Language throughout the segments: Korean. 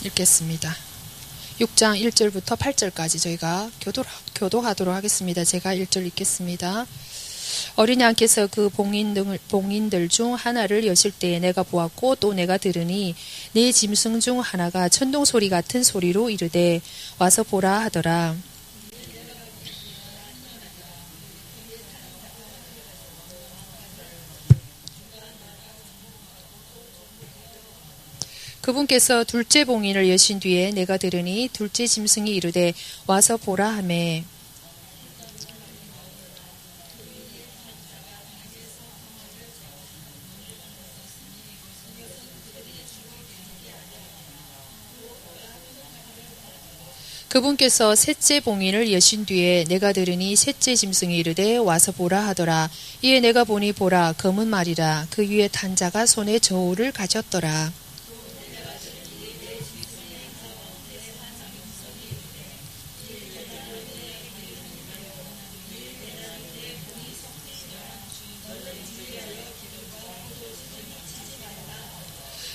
읽겠습니다. 6장 1절부터 8절까지 저희가 교도하도록 하겠습니다. 제가 1절 읽겠습니다. 어린 양께서 그 봉인들 중 하나를 여실 때에 내가 보았고 또 내가 들으니 네 짐승 중 하나가 천둥소리 같은 소리로 이르되 와서 보라 하더라. 그분께서 둘째 봉인을 여신 뒤에 내가 들으니 둘째 짐승이 이르되 와서 보라 하매 그분께서 셋째 봉인을 여신 뒤에 내가 들으니 셋째 짐승이 이르되 와서 보라 하더라. 이에 내가 보니 보라 검은 말이라. 그 위에 탄 자가 손에 저울을 가졌더라.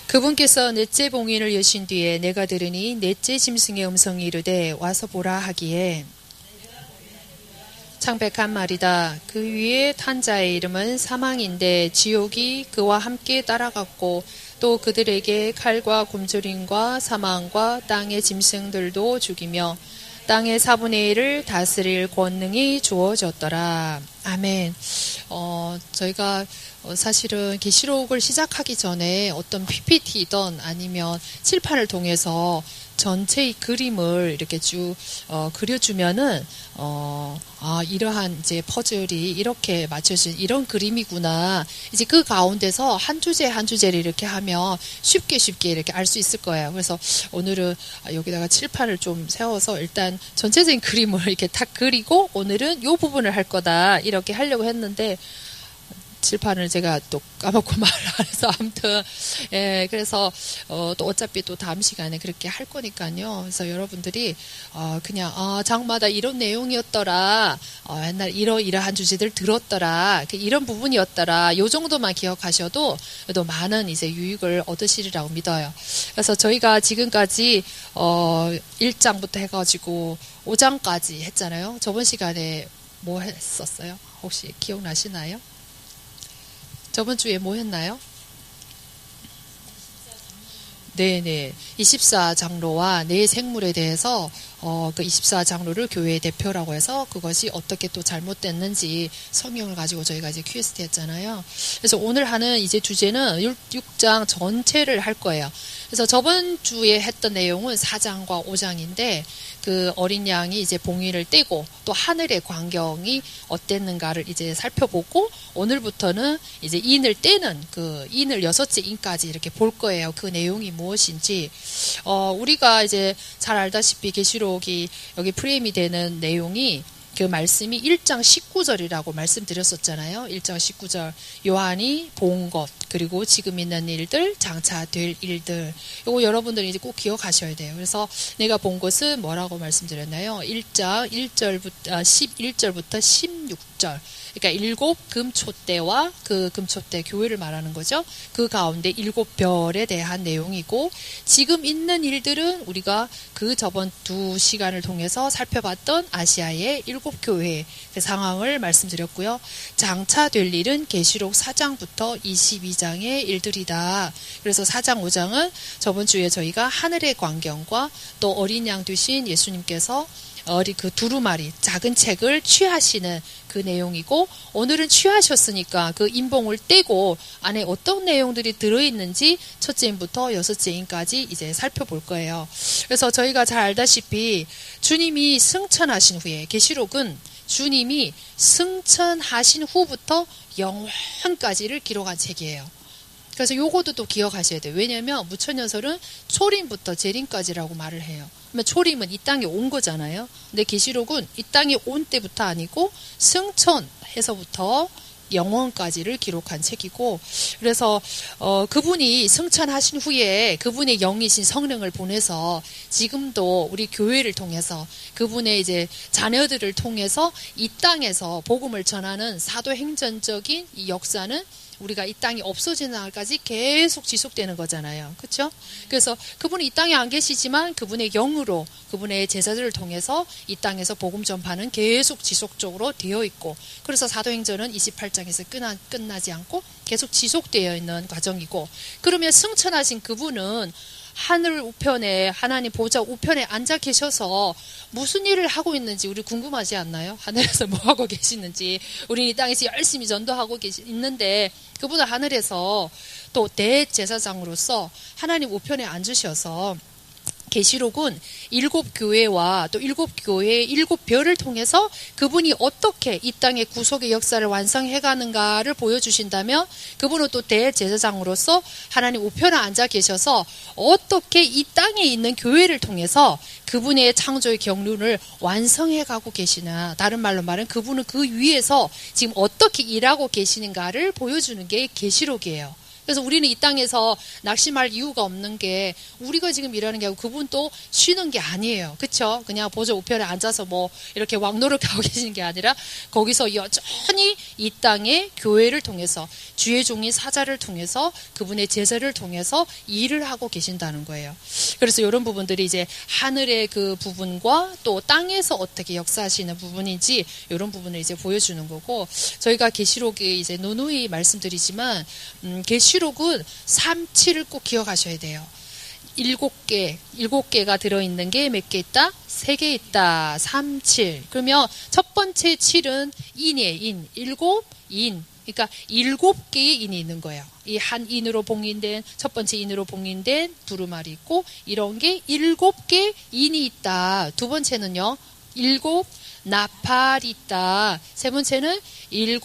그분께서 넷째 봉인을 여신 뒤에 내가 들으니 넷째 짐승의 음성이 이르되 와서 보라 하기에 창백한 말이다. 그 위에 탄 자의 이름은 사망인데 지옥이 그와 함께 따라갔고 또 그들에게 칼과 곰조림과 사망과 땅의 짐승들도 죽이며 땅의 4분의 1을 다스릴 권능이 주어졌더라. 아멘. 저희가 사실은 계시록을 시작하기 전에 어떤 PPT든 아니면 칠판을 통해서 전체의 그림을 이렇게 쭉 그려주면은 이러한 이제 퍼즐이 이렇게 맞춰진 이런 그림이구나. 이제 그 가운데서 한 주제 한 주제를 이렇게 하면 쉽게 이렇게 알 수 있을 거예요. 그래서 오늘은 여기다가 칠판을 좀 세워서 일단 전체적인 그림을 이렇게 딱 그리고 오늘은 요 부분을 할 거다 이렇게 하려고 했는데. 칠판을 제가 또 까먹고 말을 안 해서 아무튼 그래서 또 어차피 또 다음 시간에 그렇게 할 거니까요. 그래서 여러분들이 그냥 장마다 이런 내용이었더라. 옛날 이러한 주제들 들었더라. 이런 부분이었더라. 요 정도만 기억하셔도 또 많은 이제 유익을 얻으시리라고 믿어요. 그래서 저희가 지금까지 1장부터 해가지고 5장까지 했잖아요. 저번 시간에 뭐 했었어요? 혹시 기억나시나요? 저번 주에 뭐 했나요? 네네. 24장로와 네 생물에 대해서 그 24장로를 교회의 대표라고 해서 그것이 어떻게 또 잘못됐는지 성경을 가지고 저희가 이제 퀘스트 했잖아요. 그래서 오늘 하는 이제 주제는 6장 전체를 할 거예요. 그래서 저번 주에 했던 내용은 4장과 5장인데 그 어린 양이 이제 봉인을 떼고 또 하늘의 광경이 어땠는가를 이제 살펴보고 오늘부터는 이제 인을 떼는 그 인을 여섯째 인까지 이렇게 볼 거예요. 그 내용이 무엇인지 우리가 이제 잘 알다시피 계시록이 여기 프레임이 되는 내용이 그 말씀이 1장 19절이라고 말씀드렸었잖아요. 1장 19절 요한이 본 것 그리고 지금 있는 일들 장차 될 일들 이거 여러분들이 이제 꼭 기억하셔야 돼요. 그래서 내가 본 것은 뭐라고 말씀드렸나요? 1장 1절부터 11절부터 16절 그러니까 7 금초대와 그 금초대 교회를 말하는 거죠. 그 가운데 7별에 대한 내용이고 지금 있는 일들은 우리가 그 저번 2시간을 통해서 살펴봤던 아시아의 7교회 그 상황을 말씀드렸고요. 장차 될 일은 계시록 4장부터 22장의 일들이다. 그래서 4장 5장은 저번 주에 저희가 하늘의 광경과 또 어린 양 되신 예수님께서 그 두루마리 작은 책을 취하시는 그 내용이고 오늘은 취하셨으니까 그 인봉을 떼고 안에 어떤 내용들이 들어있는지 첫째인부터 여섯째인까지 이제 살펴볼 거예요. 그래서 저희가 잘 알다시피 주님이 승천하신 후에 계시록은 주님이 승천하신 후부터 영원까지를 기록한 책이에요. 그래서 요것도 또 기억하셔야 돼요. 왜냐하면 무천년설은 초림부터 재림까지라고 말을 해요. 그러면 초림은 이 땅에 온 거잖아요. 근데 계시록은 이 땅에 온 때부터 아니고 승천해서부터 영원까지를 기록한 책이고 그래서 그분이 승천하신 후에 그분의 영이신 성령을 보내서 지금도 우리 교회를 통해서 그분의 이제 자녀들을 통해서 이 땅에서 복음을 전하는 사도행전적인 이 역사는 우리가 이 땅이 없어지는 날까지 계속 지속되는 거잖아요. 그렇죠? 그래서 그분이 이 땅에 안 계시지만 그분의 영으로 그분의 제자들을 통해서 이 땅에서 복음 전파는 계속 지속적으로 되어 있고, 그래서 사도행전은 28장에서 끝나지 않고 계속 지속되어 있는 과정이고, 그러면 승천하신 그분은 하늘 우편에, 하나님 보좌 우편에 앉아 계셔서 무슨 일을 하고 있는지 우리 궁금하지 않나요? 하늘에서 뭐 하고 계시는지. 우리 이 땅에서 열심히 전도하고 있는데 그분은 하늘에서 또 대제사장으로서 하나님 우편에 앉으셔서 계시록은 7교회와 또 7교회의 7별을 통해서 그분이 어떻게 이 땅의 구속의 역사를 완성해 가는가를 보여주신다면, 그분은 또 대제사장으로서 하나님 우편에 앉아 계셔서 어떻게 이 땅에 있는 교회를 통해서 그분의 창조의 경륜을 완성해 가고 계시나, 다른 말로 말하면 그분은 그 위에서 지금 어떻게 일하고 계시는가를 보여주는 게 계시록이에요. 그래서 우리는 이 땅에서 낙심할 이유가 없는 게, 우리가 지금 일하는 게 아니고 그분도 쉬는 게 아니에요. 그렇죠? 그냥 보좌 우편에 앉아서 뭐 이렇게 왕노를 하고 계시는 게 아니라 거기서 여전히 이 땅의 교회를 통해서, 주의 종인 사자를 통해서, 그분의 제자를 통해서 일을 하고 계신다는 거예요. 그래서 이런 부분들이 이제 하늘의 그 부분과 또 땅에서 어떻게 역사하시는 부분인지 이런 부분을 이제 보여주는 거고, 저희가 계시록에 이제 누누이 말씀드리지만 계시록은 37을 꼭 기억하셔야 돼요. 7개가 들어있는 게 몇 개 있다? 3개 있다. 37. 그러면 첫 번째 7은 인이에요. 인. 7인. 그러니까 7개의 인이 있는 거예요. 이 한 인으로 봉인된, 첫 번째 인으로 봉인된 두루마리 있고, 이런 게 7개 인이 있다. 두 번째는요, 7 나팔이 있다. 세 번째는 7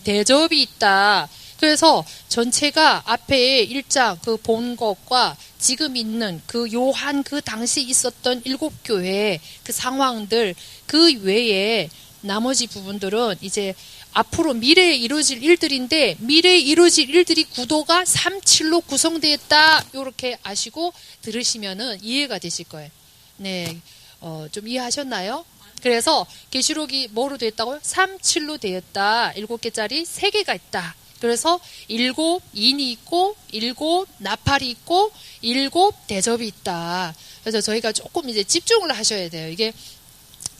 대접이 있다. 그래서 전체가 앞에 1장 그 본 것과 지금 있는 그 요한 그 당시 있었던 7교회 그 상황들, 그 외에 나머지 부분들은 이제 앞으로 미래에 이루어질 일들인데, 미래에 이루어질 일들이 구도가 37로 구성되어 있다. 이렇게 아시고 들으시면은 이해가 되실 거예요. 네, 좀 이해하셨나요? 그래서 계시록이 뭐로 되어 있다고요? 37로 되어 있다. 7개짜리 3개가 있다. 그래서 7 인이 있고, 7 나팔이 있고, 7 대접이 있다. 그래서 저희가 조금 이제 집중을 하셔야 돼요. 이게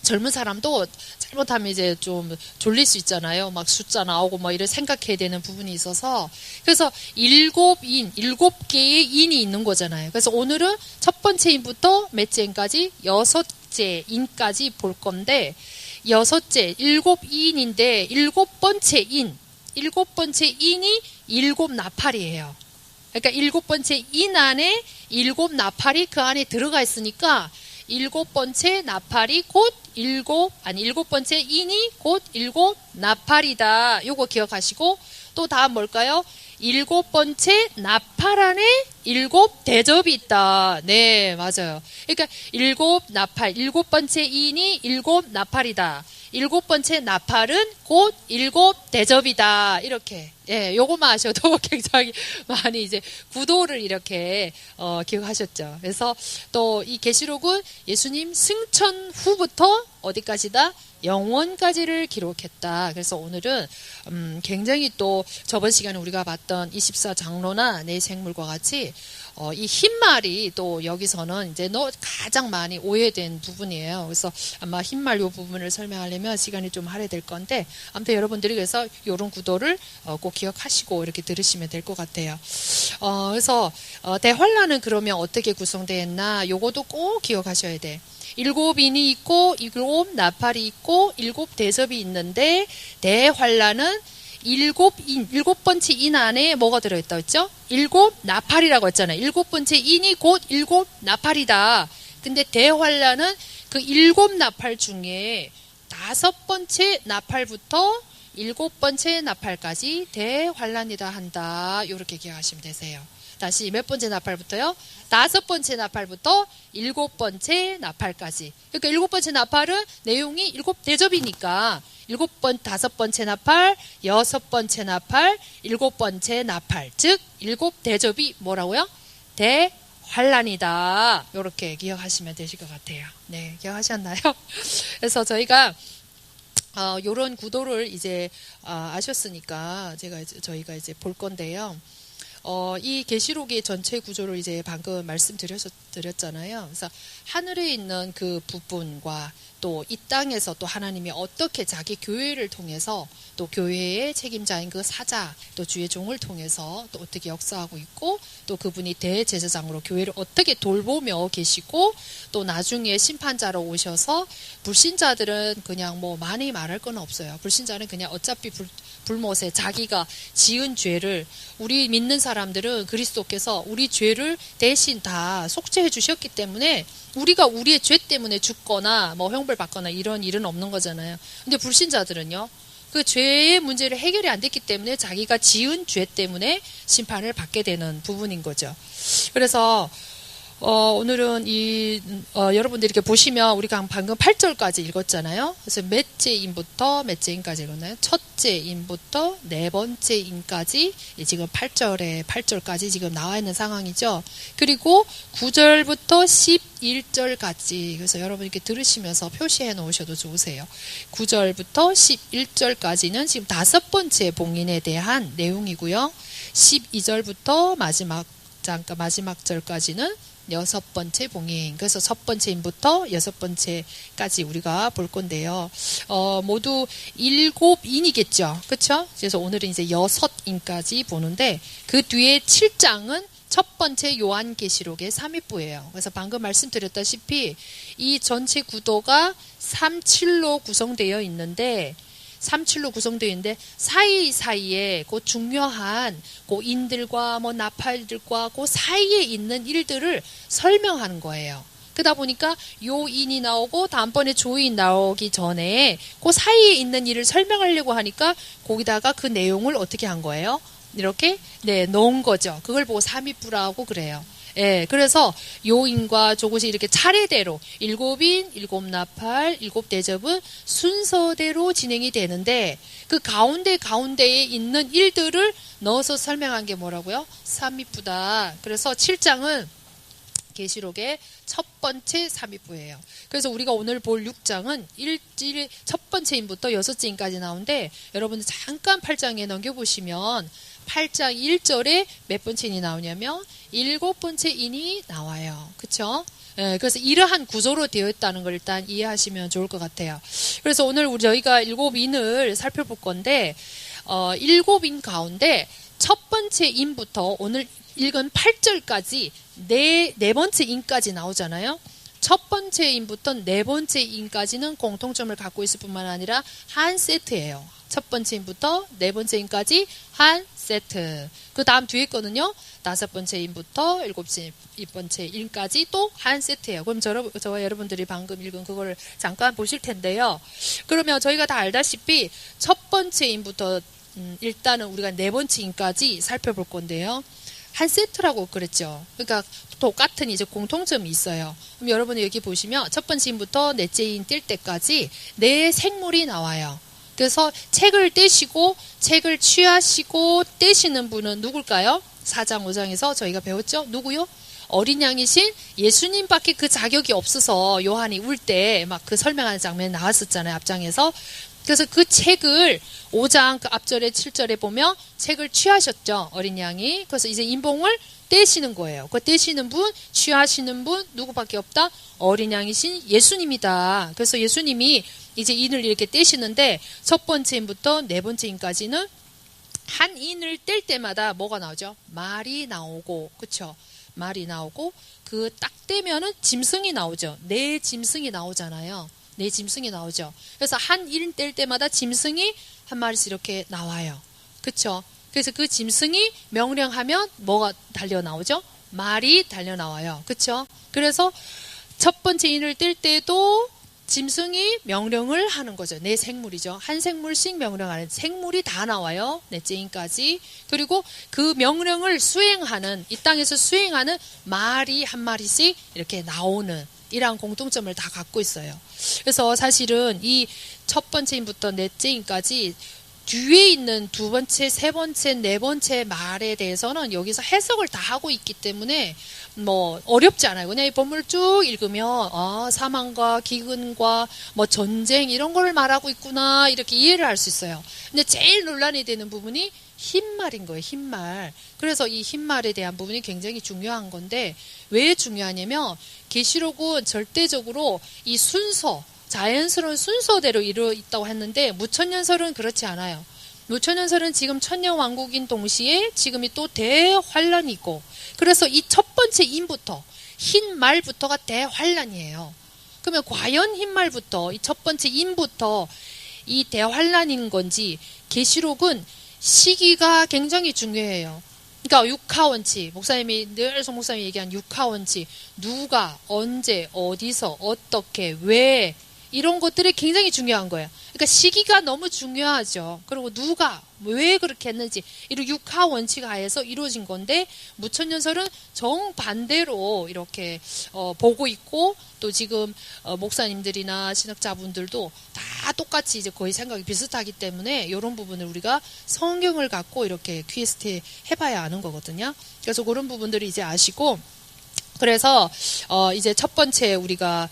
젊은 사람도 잘못하면 이제 좀 졸릴 수 있잖아요. 막 숫자 나오고 막 이런 생각해야 되는 부분이 있어서. 그래서 7인, 7개의 인이 있는 거잖아요. 그래서 오늘은 첫 번째 인부터 몇째 인까지 6째 인까지 볼 건데, 6째, 7인인데 7번째 인. 7번째 인이 7 나팔이에요. 그러니까 7번째 인 안에 7 나팔이 그 안에 들어가 있으니까 7번째 나팔이 곧 7번째 인이 곧 7 나팔이다. 요거 기억하시고, 또 다음 뭘까요? 7번째 나팔 안에 7 대접이 있다. 네, 맞아요. 그러니까 7 나팔, 7번째 인이 7 나팔이다. 7번째 나팔은 곧 7 대접이다. 이렇게. 예, 요거만 아셔도 굉장히 많이 이제 구도를 이렇게, 기억하셨죠. 그래서 또 이 계시록은 예수님 승천 후부터 어디까지다? 영원까지를 기록했다. 그래서 오늘은, 굉장히 또 저번 시간에 우리가 봤던 24장로나 내 생물과 같이 이 흰말이 또 여기서는 이제 가장 많이 오해된 부분이에요. 그래서 아마 흰말 요 부분을 설명하려면 시간이 좀 할애될 건데, 아무튼 여러분들이 그래서 이런 구도를 꼭 기억하시고 이렇게 들으시면 될 것 같아요. 그래서 대환란은 그러면 어떻게 구성되어 있나, 요것도 꼭 기억하셔야 돼. 7인이 있고 7 나팔이 있고 7 대접이 있는데, 대환란은 7번째 인 안에 뭐가 들어있다고 했죠? 7 나팔이라고 했잖아요. 7번째 인이 곧 7 나팔이다. 근데 대환란은 그 7 나팔 중에 5번째 나팔부터 7번째 나팔까지 대환란이다 한다. 이렇게 기억하시면 되세요. 다시 몇 번째 나팔부터요? 5번째 나팔부터 7번째 나팔까지. 그러니까 7번째 나팔은 내용이 7 대접이니까 5번째 나팔, 6번째 나팔, 7번째 나팔. 즉 7 대접이 뭐라고요? 대환란이다. 이렇게 기억하시면 되실 것 같아요. 네, 기억하셨나요? 그래서 저희가 요런 구도를 이제 아셨으니까 저희가 이제 볼 건데요. 이 계시록의 전체 구조를 이제 방금 말씀드렸잖아요. 그래서 하늘에 있는 그 부분과 또 이 땅에서 또 하나님이 어떻게 자기 교회를 통해서 또 교회의 책임자인 그 사자 또 주의 종을 통해서 또 어떻게 역사하고 있고 또 그분이 대제사장으로 교회를 어떻게 돌보며 계시고 또 나중에 심판자로 오셔서 불신자들은 그냥 뭐 많이 말할 건 없어요. 불신자는 그냥 어차피 불못에 자기가 지은 죄를 우리 믿는 사람들은 그리스도께서 우리 죄를 대신 다 속죄해 주셨기 때문에 우리가 우리의 죄 때문에 죽거나 뭐 형벌 받거나 이런 일은 없는 거잖아요. 근데 불신자들은요. 그 죄의 문제를 해결이 안 됐기 때문에 자기가 지은 죄 때문에 심판을 받게 되는 부분인 거죠. 그래서 오늘은 여러분들이 이렇게 보시면 우리가 방금 8절까지 읽었잖아요. 그래서 몇째 인부터 몇째 인까지 읽었나요? 첫째 인부터 네 번째 인까지 지금 8절까지 지금 나와 있는 상황이죠. 그리고 9절부터 11절까지 그래서 여러분 이렇게 들으시면서 표시해 놓으셔도 좋으세요. 9절부터 11절까지는 지금 5번째 봉인에 대한 내용이고요. 12절부터 마지막 절까지는 6번째 봉인. 그래서 첫 번째 인부터 6번째까지 우리가 볼 건데요. 모두 7인이겠죠. 그렇죠? 그래서 오늘은 이제 6인까지 보는데 그 뒤에 7장은 첫 번째 요한계시록의 3위부예요. 그래서 방금 말씀드렸다시피 이 전체 구도가 3-7로 구성되어 있는데 사이사이에 그 중요한 그 인들과 뭐 나팔들과 그 사이에 있는 일들을 설명하는 거예요. 그러다 보니까 요 인이 나오고 다음번에 조인 나오기 전에 그 사이에 있는 일을 설명하려고 하니까 거기다가 그 내용을 어떻게 한 거예요? 이렇게 넣은 거죠. 그걸 보고 삼위부라고 그래요. 예, 그래서 요인과 저것이 이렇게 차례대로 7인, 7나팔, 7대접은 순서대로 진행이 되는데 그 가운데에 있는 일들을 넣어서 설명한 게 뭐라고요? 삼위부다. 그래서 7장은 계시록의 첫 번째 삼위부예요. 그래서 우리가 오늘 볼 6장은 첫 번째 인부터 6째 인까지 나오는데 여러분들 잠깐 8장에 넘겨보시면 8장 1절에 몇 번째 인이 나오냐면 7번째 인이 나와요. 그렇죠? 예, 그래서 이러한 구조로 되어 있다는 걸 일단 이해하시면 좋을 것 같아요. 그래서 오늘 저희가 7인을 살펴볼 건데 7인 가운데 첫 번째 인부터 오늘 읽은 8절까지 네 번째 인까지 나오잖아요. 첫 번째 인부터 네 번째 인까지는 공통점을 갖고 있을 뿐만 아니라 한 세트예요. 첫 번째 인부터 네 번째 인까지 한 세트. 그 다음 뒤에 거는요. 5번째 인부터 7번째 인까지 또 한 세트예요. 그럼 저와 여러분들이 방금 읽은 그거를 잠깐 보실 텐데요. 그러면 저희가 다 알다시피 첫 번째 인부터 일단은 우리가 네 번째 인까지 살펴볼 건데요. 한 세트라고 그랬죠. 그러니까 똑같은 이제 공통점이 있어요. 그럼 여러분이 여기 보시면 첫 번째 인부터 넷째 인 뜰 때까지 네 생물이 나와요. 그래서 책을 떼시고 책을 취하시고 떼시는 분은 누굴까요? 4장 5장에서 저희가 배웠죠. 누구요? 어린 양이신 예수님밖에 그 자격이 없어서 요한이 울 때 막 그 설명하는 장면이 나왔었잖아요. 앞장에서. 그래서 그 책을 5장 그 앞절에 7절에 보면 책을 취하셨죠. 어린 양이. 그래서 이제 인봉을 떼시는 거예요. 그 떼시는 분, 취하시는 분 누구밖에 없다? 어린 양이신 예수님이다. 그래서 예수님이 이제 인을 이렇게 떼시는데 첫 번째 인부터 네 번째 인까지는 한 인을 뗄 때마다 뭐가 나오죠? 말이 나오고, 그쵸? 말이 나오고 그 딱 떼면은 짐승이 나오죠. 네 짐승이 나오잖아요. 네 짐승이 나오죠. 그래서 한 인 뗄 때마다 짐승이 한 마리씩 이렇게 나와요. 그쵸? 그래서 그 짐승이 명령하면 뭐가 달려 나오죠? 말이 달려 나와요. 그쵸? 그래서 첫 번째 인을 뗄 때도 짐승이 명령을 하는 거죠. 네 생물이죠. 한 생물씩 명령하는 생물이 다 나와요. 넷째 인까지. 그리고 그 명령을 수행하는 이 땅에서 수행하는 말이 한 마리씩 이렇게 나오는 이러한 공통점을 다 갖고 있어요. 그래서 사실은 이 첫 번째 인부터 넷째 인까지 뒤에 있는 두 번째, 세 번째, 네 번째 말에 대해서는 여기서 해석을 다 하고 있기 때문에 뭐 어렵지 않아요. 그냥 이 본문을 쭉 읽으면 사망과 기근과 뭐 전쟁 이런 걸 말하고 있구나 이렇게 이해를 할 수 있어요. 근데 제일 논란이 되는 부분이 흰말인 거예요. 흰말. 그래서 이 흰말에 대한 부분이 굉장히 중요한 건데 왜 중요하냐면 계시록은 절대적으로 이 순서 자연스러운 순서대로 이루어 있다고 했는데 무천년설은 그렇지 않아요. 무천년설은 지금 천년왕국인 동시에 지금이 또 대환란이 있고 그래서 이 첫 번째 인부터 흰 말부터가 대환란이에요. 그러면 과연 흰 말부터 이 첫 번째 인부터 이 대환란인 건지 계시록은 시기가 굉장히 중요해요. 그러니까 육하원칙, 목사님이 늘 송 목사님이 얘기한 육하원칙, 누가 언제 어디서 어떻게 왜 이런 것들이 굉장히 중요한 거예요. 그러니까 시기가 너무 중요하죠. 그리고 누가 왜 그렇게 했는지 이런 육하 원칙 하에서 이루어진 건데 무천년설은 정반대로 이렇게 보고 있고 또 지금 목사님들이나 신학자분들도 다 똑같이 이제 거의 생각이 비슷하기 때문에 이런 부분을 우리가 성경을 갖고 이렇게 퀴스트 해봐야 아는 거거든요. 그래서 그런 부분들을 이제 아시고 그래서 이제 첫 번째 우리가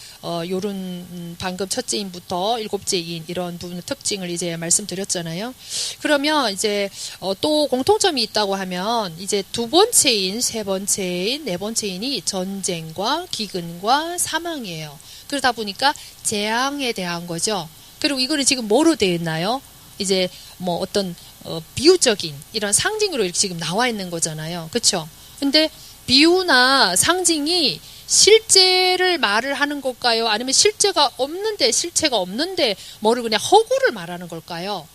요런 방금 첫째인부터 일곱째인 이런 부분의 특징을 이제 말씀드렸잖아요. 그러면 이제 또 공통점이 있다고 하면 이제 두 번째인, 세 번째인, 네 번째인이 전쟁과 기근과 사망이에요. 그러다 보니까 재앙에 대한 거죠. 그리고 이거는 지금 뭐로 되어 있나요? 이제 뭐 어떤 비유적인 이런 상징으로 이렇게 지금 나와 있는 거잖아요. 그렇죠? 근데 비유나 상징이 실제를 말을 하는 걸까요? 아니면 실체가 없는데 뭐를 그냥 허구를 말하는 걸까요?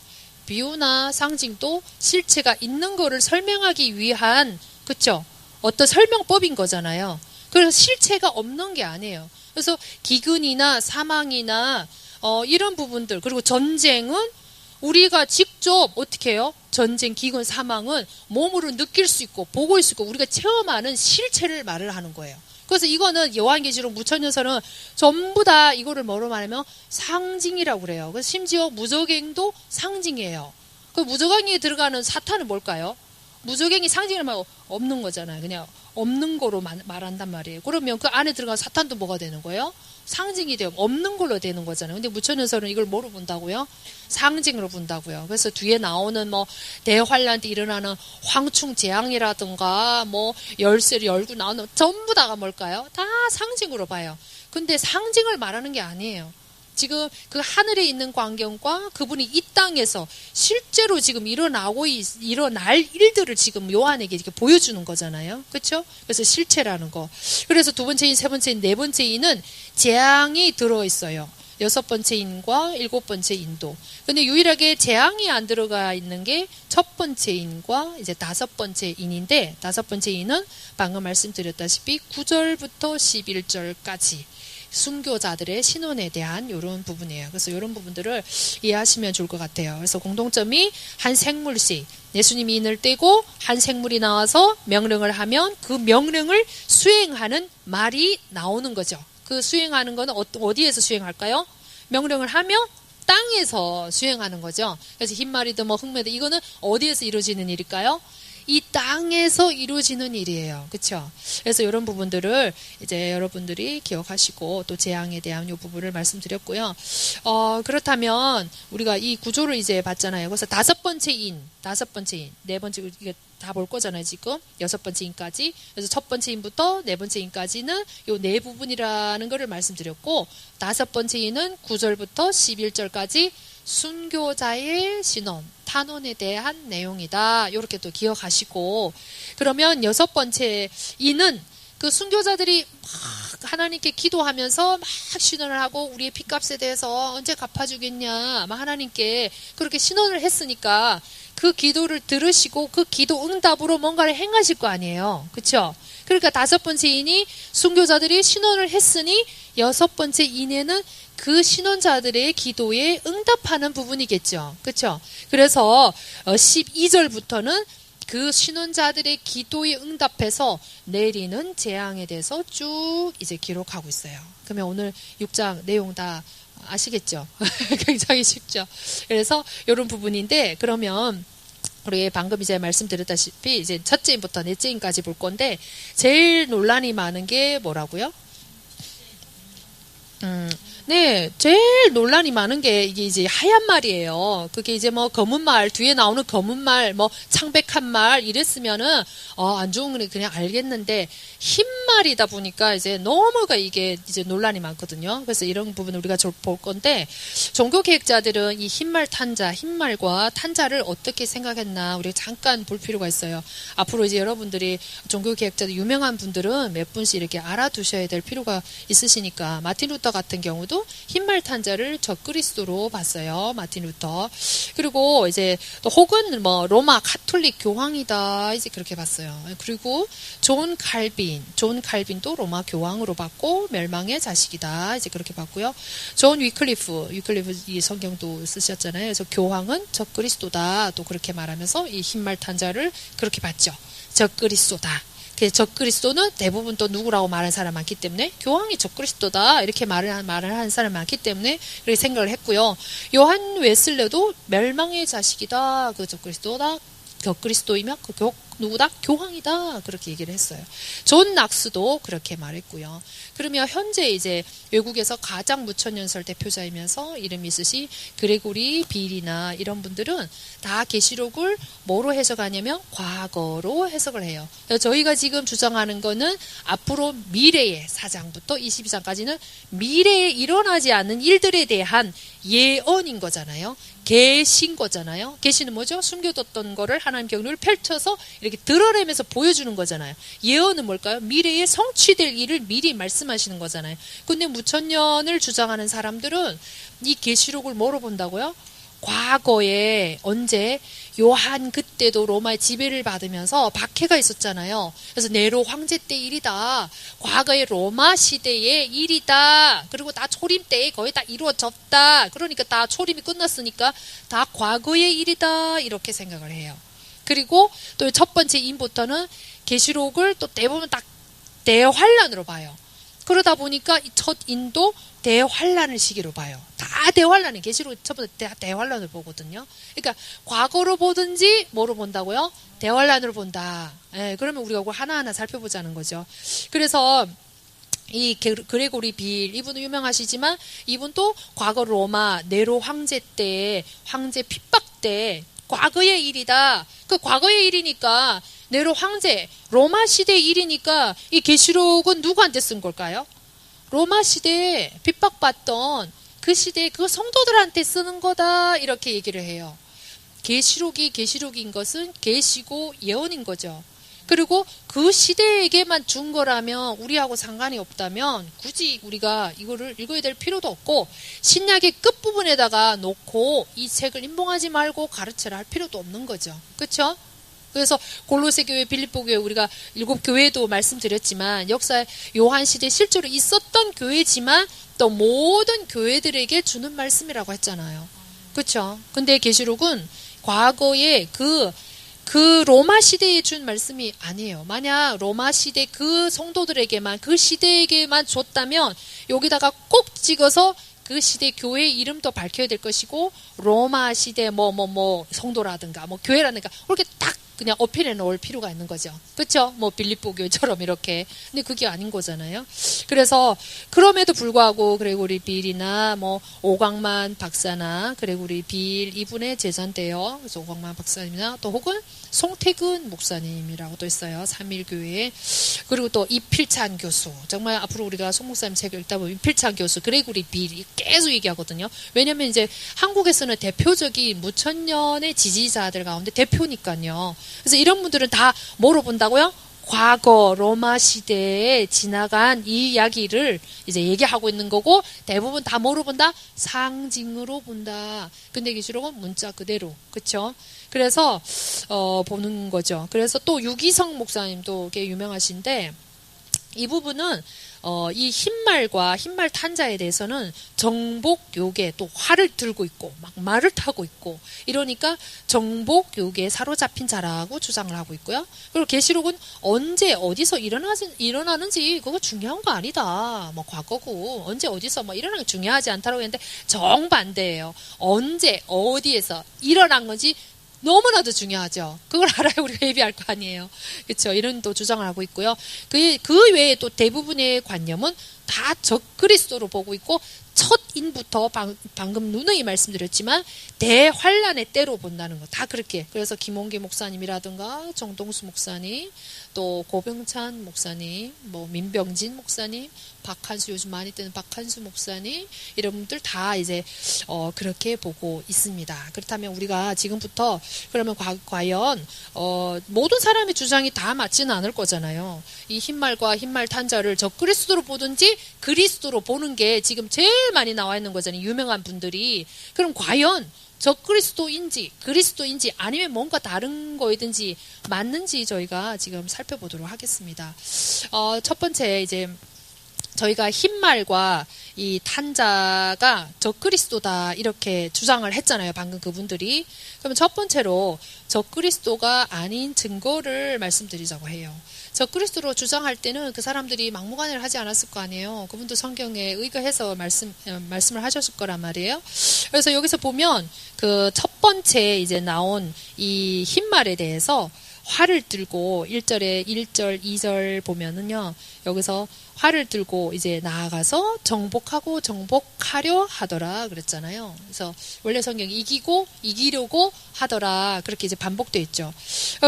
비유나 상징도 실체가 있는 거를 설명하기 위한 그쵸? 어떤 설명법인 거잖아요. 그래서 실체가 없는 게 아니에요. 그래서 기근이나 사망이나 이런 부분들 그리고 전쟁은 우리가 직접 어떻게 해요? 전쟁, 기근, 사망은 몸으로 느낄 수 있고 보고 있을 수 있고 우리가 체험하는 실체를 말을 하는 거예요. 그래서 이거는 요한계시록 무천년설은 전부 다 이거를 뭐로 말하면 상징이라고 그래요. 그래서 심지어 무저갱도 상징이에요. 그 무저갱에 들어가는 사탄은 뭘까요? 무저갱이 상징을 말하고 없는 거잖아요. 그냥 없는 거로 말한단 말이에요. 그러면 그 안에 들어간 사탄도 뭐가 되는 거예요? 상징이 되어 없는 걸로 되는 거잖아요. 근데 무천년설은 이걸 뭐로 본다고요? 상징으로 본다고요. 그래서 뒤에 나오는 뭐 대환란 때 일어나는 황충 재앙이라든가 뭐 열쇠를 열고 나오는 전부 다가 뭘까요? 다 상징으로 봐요. 근데 상징을 말하는 게 아니에요. 지금 그 하늘에 있는 광경과 그분이 이 땅에서 실제로 지금 일어날 일들을 지금 요한에게 이렇게 보여주는 거잖아요. 그렇죠? 그래서 실체라는 거. 그래서 두 번째인, 세 번째인, 네 번째인은 재앙이 들어있어요. 여섯 번째 인과 일곱 번째 인도. 근데 유일하게 재앙이 안 들어가 있는 게 첫 번째 인과 이제 다섯 번째 인인데 다섯 번째 인은 방금 말씀드렸다시피 9절부터 11절까지 순교자들의 신원에 대한 이런 부분이에요. 그래서 이런 부분들을 이해하시면 좋을 것 같아요. 그래서 공통점이 한 생물씩 예수님이 인을 떼고 한 생물이 나와서 명령을 하면 그 명령을 수행하는 말이 나오는 거죠. 그 수행하는 거는 어디에서 수행할까요? 명령을 하며 땅에서 수행하는 거죠. 그래서 흰말이든 뭐 흑말이든 이거는 어디에서 이루어지는 일일까요? 이 땅에서 이루어지는 일이에요. 그렇죠? 그래서 이런 부분들을 이제 여러분들이 기억하시고 또 재앙에 대한 이 부분을 말씀드렸고요. 그렇다면 우리가 이 구조를 이제 봤잖아요. 그래서 다섯 번째 인, 네 번째 이게 다 볼 거잖아요. 지금 여섯 번째 인까지. 그래서 첫 번째 인부터 네 번째 인까지는 요 네 부분이라는 것을 말씀드렸고 다섯 번째 인은 9절부터 11절까지 순교자의 신원, 탄원에 대한 내용이다. 이렇게 또 기억하시고 그러면 여섯 번째 이는 그 순교자들이 막 하나님께 기도하면서 막 신원을 하고 우리의 핏값에 대해서 언제 갚아주겠냐 막 하나님께 그렇게 신원을 했으니까 그 기도를 들으시고 그 기도 응답으로 뭔가를 행하실 거 아니에요. 그렇죠? 그러니까 다섯 번째 인이 순교자들이 신원을 했으니 여섯 번째 인에는 그 신원자들의 기도에 응답하는 부분이겠죠. 그렇죠? 그래서 12절부터는 그 신원자들의 기도에 응답해서 내리는 재앙에 대해서 쭉 이제 기록하고 있어요. 그러면 오늘 6장 내용 다 아시겠죠? 굉장히 쉽죠. 그래서 이런 부분인데, 그러면 우리 방금 이제 말씀드렸다시피 이제 첫째 인부터 넷째 인까지 볼 건데, 제일 논란이 많은 게 뭐라고요? 네, 제일 논란이 많은 게 이게 이제 하얀 말이에요. 그게 이제 뭐 검은 말, 뒤에 나오는 검은 말, 뭐 창백한 말 이랬으면은 안 좋은 건 그냥 알겠는데 흰 말이다 보니까 이제 너무가 이게 이제 논란이 많거든요. 그래서 이런 부분 우리가 볼 건데, 종교 계획자들은 이 흰말 탄자, 흰말과 탄자를 어떻게 생각했나 우리가 잠깐 볼 필요가 있어요. 앞으로 이제 여러분들이 종교 계획자들 유명한 분들은 몇 분씩 이렇게 알아두셔야 될 필요가 있으시니까, 마틴 루터 같은 경우도 흰말 탄자를 적그리스도로 봤어요. 마틴 루터. 그리고 이제 또 혹은 뭐 로마 가톨릭 교황이다 이제 그렇게 봤어요. 그리고 존 칼빈도 로마 교황으로 봤고 멸망의 자식이다 이제 그렇게 봤고요. 존 위클리프 이 성경도 쓰셨잖아요. 그래서 교황은 적그리스도다 또 그렇게 말하면서 이 흰말 탄자를 그렇게 봤죠. 적그리스도다. 적그리스도는 대부분 또 누구라고 말하는 사람 많기 때문에 교황이 적그리스도다 이렇게 말을 하는 사람 많기 때문에 그렇게 생각을 했고요. 요한 웨슬레도 멸망의 자식이다. 그 적그리스도이면 누구다? 교황이다. 그렇게 얘기를 했어요. 존 낙스도 그렇게 말했고요. 그러면 현재 이제 외국에서 가장 무천년설 대표자이면서 이름이 있으신 그레고리 빌이나 이런 분들은 다 계시록을 뭐로 해석하냐면 과거로 해석을 해요. 저희가 지금 주장하는 거는 앞으로 미래의 4장부터 22장까지는 미래에 일어나지 않는 일들에 대한 예언인 거잖아요. 계신 거잖아요. 계시는 뭐죠? 숨겨뒀던 거를 하나님 경륜을 펼쳐서 이렇게 드러내면서 보여주는 거잖아요. 예언은 뭘까요? 미래에 성취될 일을 미리 말씀하시는 거잖아요. 근데 무천년을 주장하는 사람들은 이 계시록을 뭐로 본다고요? 과거에 언제 요한 그때도 로마의 지배를 받으면서 박해가 있었잖아요. 그래서 네로 황제 때 일이다. 과거의 로마 시대의 일이다. 그리고 다 초림 때에 거의 다 이루어졌다. 그러니까 다 초림이 끝났으니까 다 과거의 일이다. 이렇게 생각을 해요. 그리고 또 첫 번째 인부터는 계시록을 또 대부분 딱 대환란으로 봐요. 그러다 보니까 이 첫 인도 대환란을 시기로 봐요. 다 대환란을 계시록 첫 번째 대환란을 보거든요. 그러니까 과거로 보든지 뭐로 본다고요? 대환란으로 본다. 예, 그러면 우리가 그걸 하나하나 살펴보자는 거죠. 그래서 이 그레고리 빌 이분은 유명하시지만 이분도 과거 로마 네로 황제 때 황제 핍박 때 과거의 일이다. 그 과거의 일이니까 네로 황제 로마 시대의 일이니까 이 계시록은 누구한테 쓴 걸까요? 로마 시대에 핍박받던 그 시대에 그 성도들한테 쓰는 거다 이렇게 얘기를 해요. 계시록이 계시록인 것은 계시고 예언인 거죠. 그리고 그 시대에게만 준 거라면 우리하고 상관이 없다면 굳이 우리가 이거를 읽어야 될 필요도 없고 신약의 끝부분에다가 놓고 이 책을 임봉하지 말고 가르쳐라 할 필요도 없는 거죠. 그렇죠? 그래서 골로새 교회, 빌립보 교회 우리가 7교회도 말씀드렸지만 역사 요한 시대 실제로 있었던 교회지만 또 모든 교회들에게 주는 말씀이라고 했잖아요. 그렇죠? 근데 계시록은 과거에 그 로마 시대에 준 말씀이 아니에요. 만약 로마 시대 그 성도들에게만 그 시대에게만 줬다면 여기다가 꼭 찍어서 그 시대 교회 이름도 밝혀야 될 것이고 로마 시대 성도라든가 뭐 교회라든가 그렇게 딱 그냥 어필해 놓을 필요가 있는 거죠. 그렇죠? 뭐 빌립보 교회처럼 이렇게. 근데 그게 아닌 거잖아요. 그래서 그럼에도 불구하고 그레고리 빌이나 뭐 오광만 박사나 그레고리 빌 이분의 제자인데요. 그래서 오광만 박사님이나 또 혹은 송태근 목사님이라고 또 있어요. 삼일교회. 그리고 또 이필찬 교수. 정말 앞으로 우리가 송 목사님 책을 읽다 보면 이필찬 교수, 그레고리 빌 계속 얘기하거든요. 왜냐면 이제 한국에서는 대표적인 무천년의 지지자들 가운데 대표니까요. 그래서 이런 분들은 다 뭐로 본다고요? 과거 로마 시대에 지나간 이 이야기를 이제 얘기하고 있는 거고 대부분 다 뭐로 본다? 상징으로 본다. 근데 계시록은 문자 그대로. 그렇죠? 그래서 보는 거죠. 그래서 또 유기성 목사님도 꽤 유명하신데 이 부분은 이 흰말과 흰말 탄자에 대해서는 정복욕에 또 활을 들고 있고 막 말을 타고 있고 이러니까 정복욕에 사로잡힌 자라고 주장을 하고 있고요. 그리고 계시록은 언제 어디서 일어나는지 그거 중요한 거 아니다. 뭐 과거고 언제 어디서 뭐 일어나는 게 중요하지 않다고 했는데 정반대예요. 언제 어디에서 일어난 건지 너무나도 중요하죠. 그걸 알아야 우리가 예비할 거 아니에요. 그렇죠. 이런 또 주장을 하고 있고요. 그 외에 또 대부분의 관념은 다 적그리스도로 보고 있고 첫 인부터 방금 누누이 말씀드렸지만 대환란의 때로 본다는 거 다 그렇게. 그래서 김홍기 목사님이라든가 정동수 목사님, 또 고병찬 목사님, 뭐 민병진 목사님, 박한수 요즘 많이 뜨는 박한수 목사님 이런 분들 다 이제 그렇게 보고 있습니다. 그렇다면 우리가 지금부터 그러면 과연 모든 사람의 주장이 다 맞지는 않을 거잖아요. 이 흰말과 흰말 탄자를 적그리스도로 보든지 그리스도로 보는 게 지금 제일 많이 나와 있는 거잖아요. 유명한 분들이. 그럼 과연 적그리스도인지 그리스도인지 아니면 뭔가 다른 거이든지 맞는지 저희가 지금 살펴보도록 하겠습니다. 첫 번째 이제 저희가 흰말과 이 탄자가 적그리스도다 이렇게 주장을 했잖아요. 방금 그분들이. 그러면 첫 번째로 적그리스도가 아닌 증거를 말씀드리자고 해요. 적그리스도로 주장할 때는 그 사람들이 막무가내를 하지 않았을 거 아니에요. 그분도 성경에 의거해서 말씀을 하셨을 거란 말이에요. 그래서 여기서 보면 그 첫 번째 이제 나온 이 흰말에 대해서 활을 들고 1절, 2절 보면은요. 여기서 활을 들고 이제 나아가서 정복하고 정복하려 하더라 그랬잖아요. 그래서 원래 성경이 이기려고 하더라 그렇게 이제 반복되어 있죠.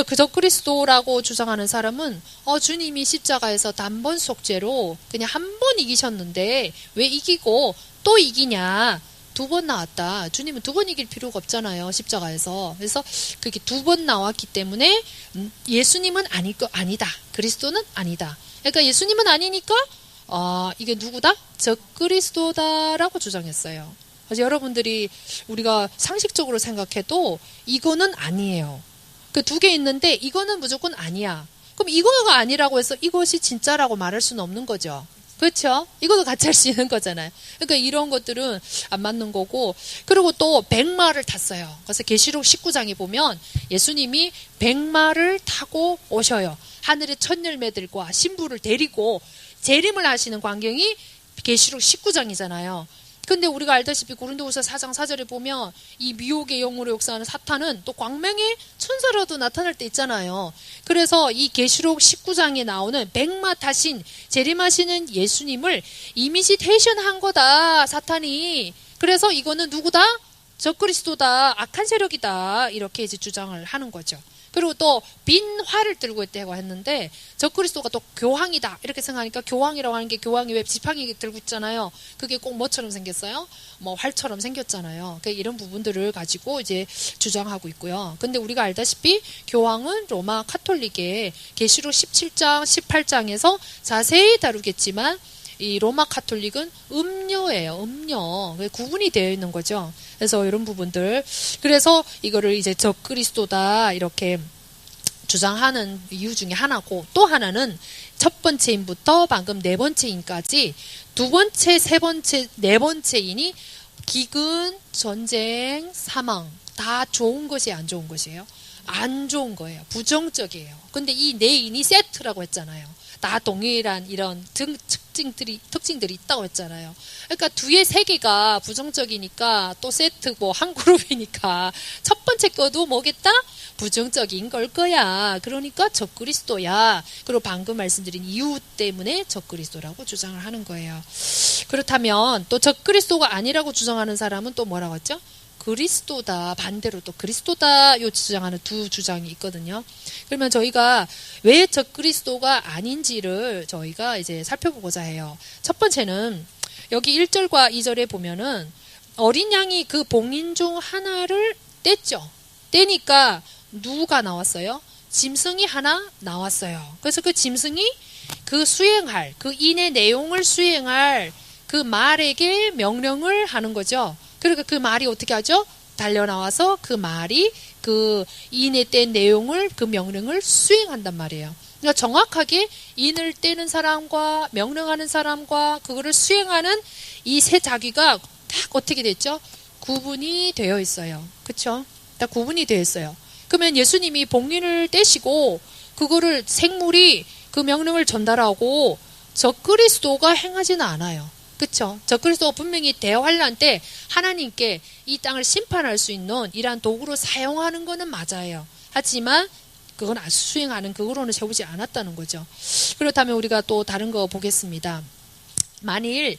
그 적그리스도라고 주장하는 사람은 주님이 십자가에서 단번 속죄로 그냥 한 번 이기셨는데 왜 이기고 또 이기냐. 2번 나왔다. 주님은 2번 이길 필요가 없잖아요. 십자가에서. 그래서 그게 2번 나왔기 때문에 예수님은 아니다. 그리스도는 아니다. 그러니까 예수님은 아니니까 이게 누구다? 적그리스도다라고 주장했어요. 그래서 여러분들이 우리가 상식적으로 생각해도 이거는 아니에요. 그 2개 있는데 이거는 무조건 아니야. 그럼 이거가 아니라고 해서 이것이 진짜라고 말할 수는 없는 거죠. 그렇죠? 이것도 같이 할 수 있는 거잖아요. 그러니까 이런 것들은 안 맞는 거고. 그리고 또 백마를 탔어요. 그래서 계시록 19장에 보면 예수님이 백마를 타고 오셔요. 하늘의 첫 열매들과 신부를 데리고 재림을 하시는 광경이 계시록 19장이잖아요. 근데 우리가 알다시피 고린도후서 4장 4절에 보면 이 미혹의 영으로 역사하는 사탄은 또 광명의 천사로도 나타날 때 있잖아요. 그래서 이 계시록 19장에 나오는 백마 타신 재림하시는 예수님을 이미지테이션한 거다 사탄이. 그래서 이거는 누구다? 적그리스도다. 악한 세력이다. 이렇게 이제 주장을 하는 거죠. 그리고 또 빈 활을 들고 있다고 했는데 적그리스도가 또 교황이다 이렇게 생각하니까 교황이라고 하는 게 교황이 왜 지팡이 들고 있잖아요. 그게 꼭 뭐처럼 생겼어요? 뭐 활처럼 생겼잖아요. 그러니까 이런 부분들을 가지고 이제 주장하고 있고요. 근데 우리가 알다시피 교황은 로마 카톨릭의 계시록 17장 18장에서 자세히 다루겠지만 이 로마 카톨릭은 음료예요. 음료. 구분이 되어 있는 거죠. 그래서 이런 부분들. 그래서 이거를 이제 적그리스도다 이렇게 주장하는 이유 중에 하나고, 또 하나는 첫 번째인부터 방금 네 번째인까지 두 번째, 세 번째, 네 번째인이 기근, 전쟁, 사망 다 좋은 것이 안 좋은 것이에요? 안 좋은 거예요. 부정적이에요. 근데 이 네 인이 세트라고 했잖아요. 다 동일한 이런 특징들이 있다고 했잖아요. 그러니까 뒤에 세 개가 부정적이니까 또 세트고 한 그룹이니까 첫 번째 거도 뭐겠다? 부정적인 걸 거야. 그러니까 적그리스도야. 그리고 방금 말씀드린 이유 때문에 적그리스도라고 주장을 하는 거예요. 그렇다면 또 적그리스도가 아니라고 주장하는 사람은 또 뭐라고 했죠? 그리스도다. 반대로 또 그리스도다. 요 주장하는 두 주장이 있거든요. 그러면 저희가 왜 적그리스도가 아닌지를 저희가 이제 살펴보고자 해요. 첫 번째는 여기 1절과 2절에 보면은 어린 양이 그 봉인 중 하나를 뗐죠. 떼니까 누가 나왔어요? 짐승이 하나 나왔어요. 그래서 그 짐승이 그 수행할, 그 인의 내용을 수행할 그 말에게 명령을 하는 거죠. 그러니까 그 말이 어떻게 하죠? 달려나와서 그 말이 그 인에 뗀 내용을, 그 명령을 수행한단 말이에요. 그러니까 정확하게 인을 떼는 사람과 명령하는 사람과 그거를 수행하는 이 세 자기가 딱 어떻게 됐죠? 구분이 되어 있어요. 그렇죠? 딱 구분이 되어 있어요. 그러면 예수님이 복린을 떼시고 그거를 생물이 그 명령을 전달하고 적그리스도가 행하지는 않아요. 그렇죠? 적그리스도가 분명히 대환란 때 하나님께 이 땅을 심판할 수 있는 이러한 도구로 사용하는 거는 맞아요. 하지만 그건 수행하는 그거로는 세우지 않았다는 거죠. 그렇다면 우리가 또 다른 거 보겠습니다. 만일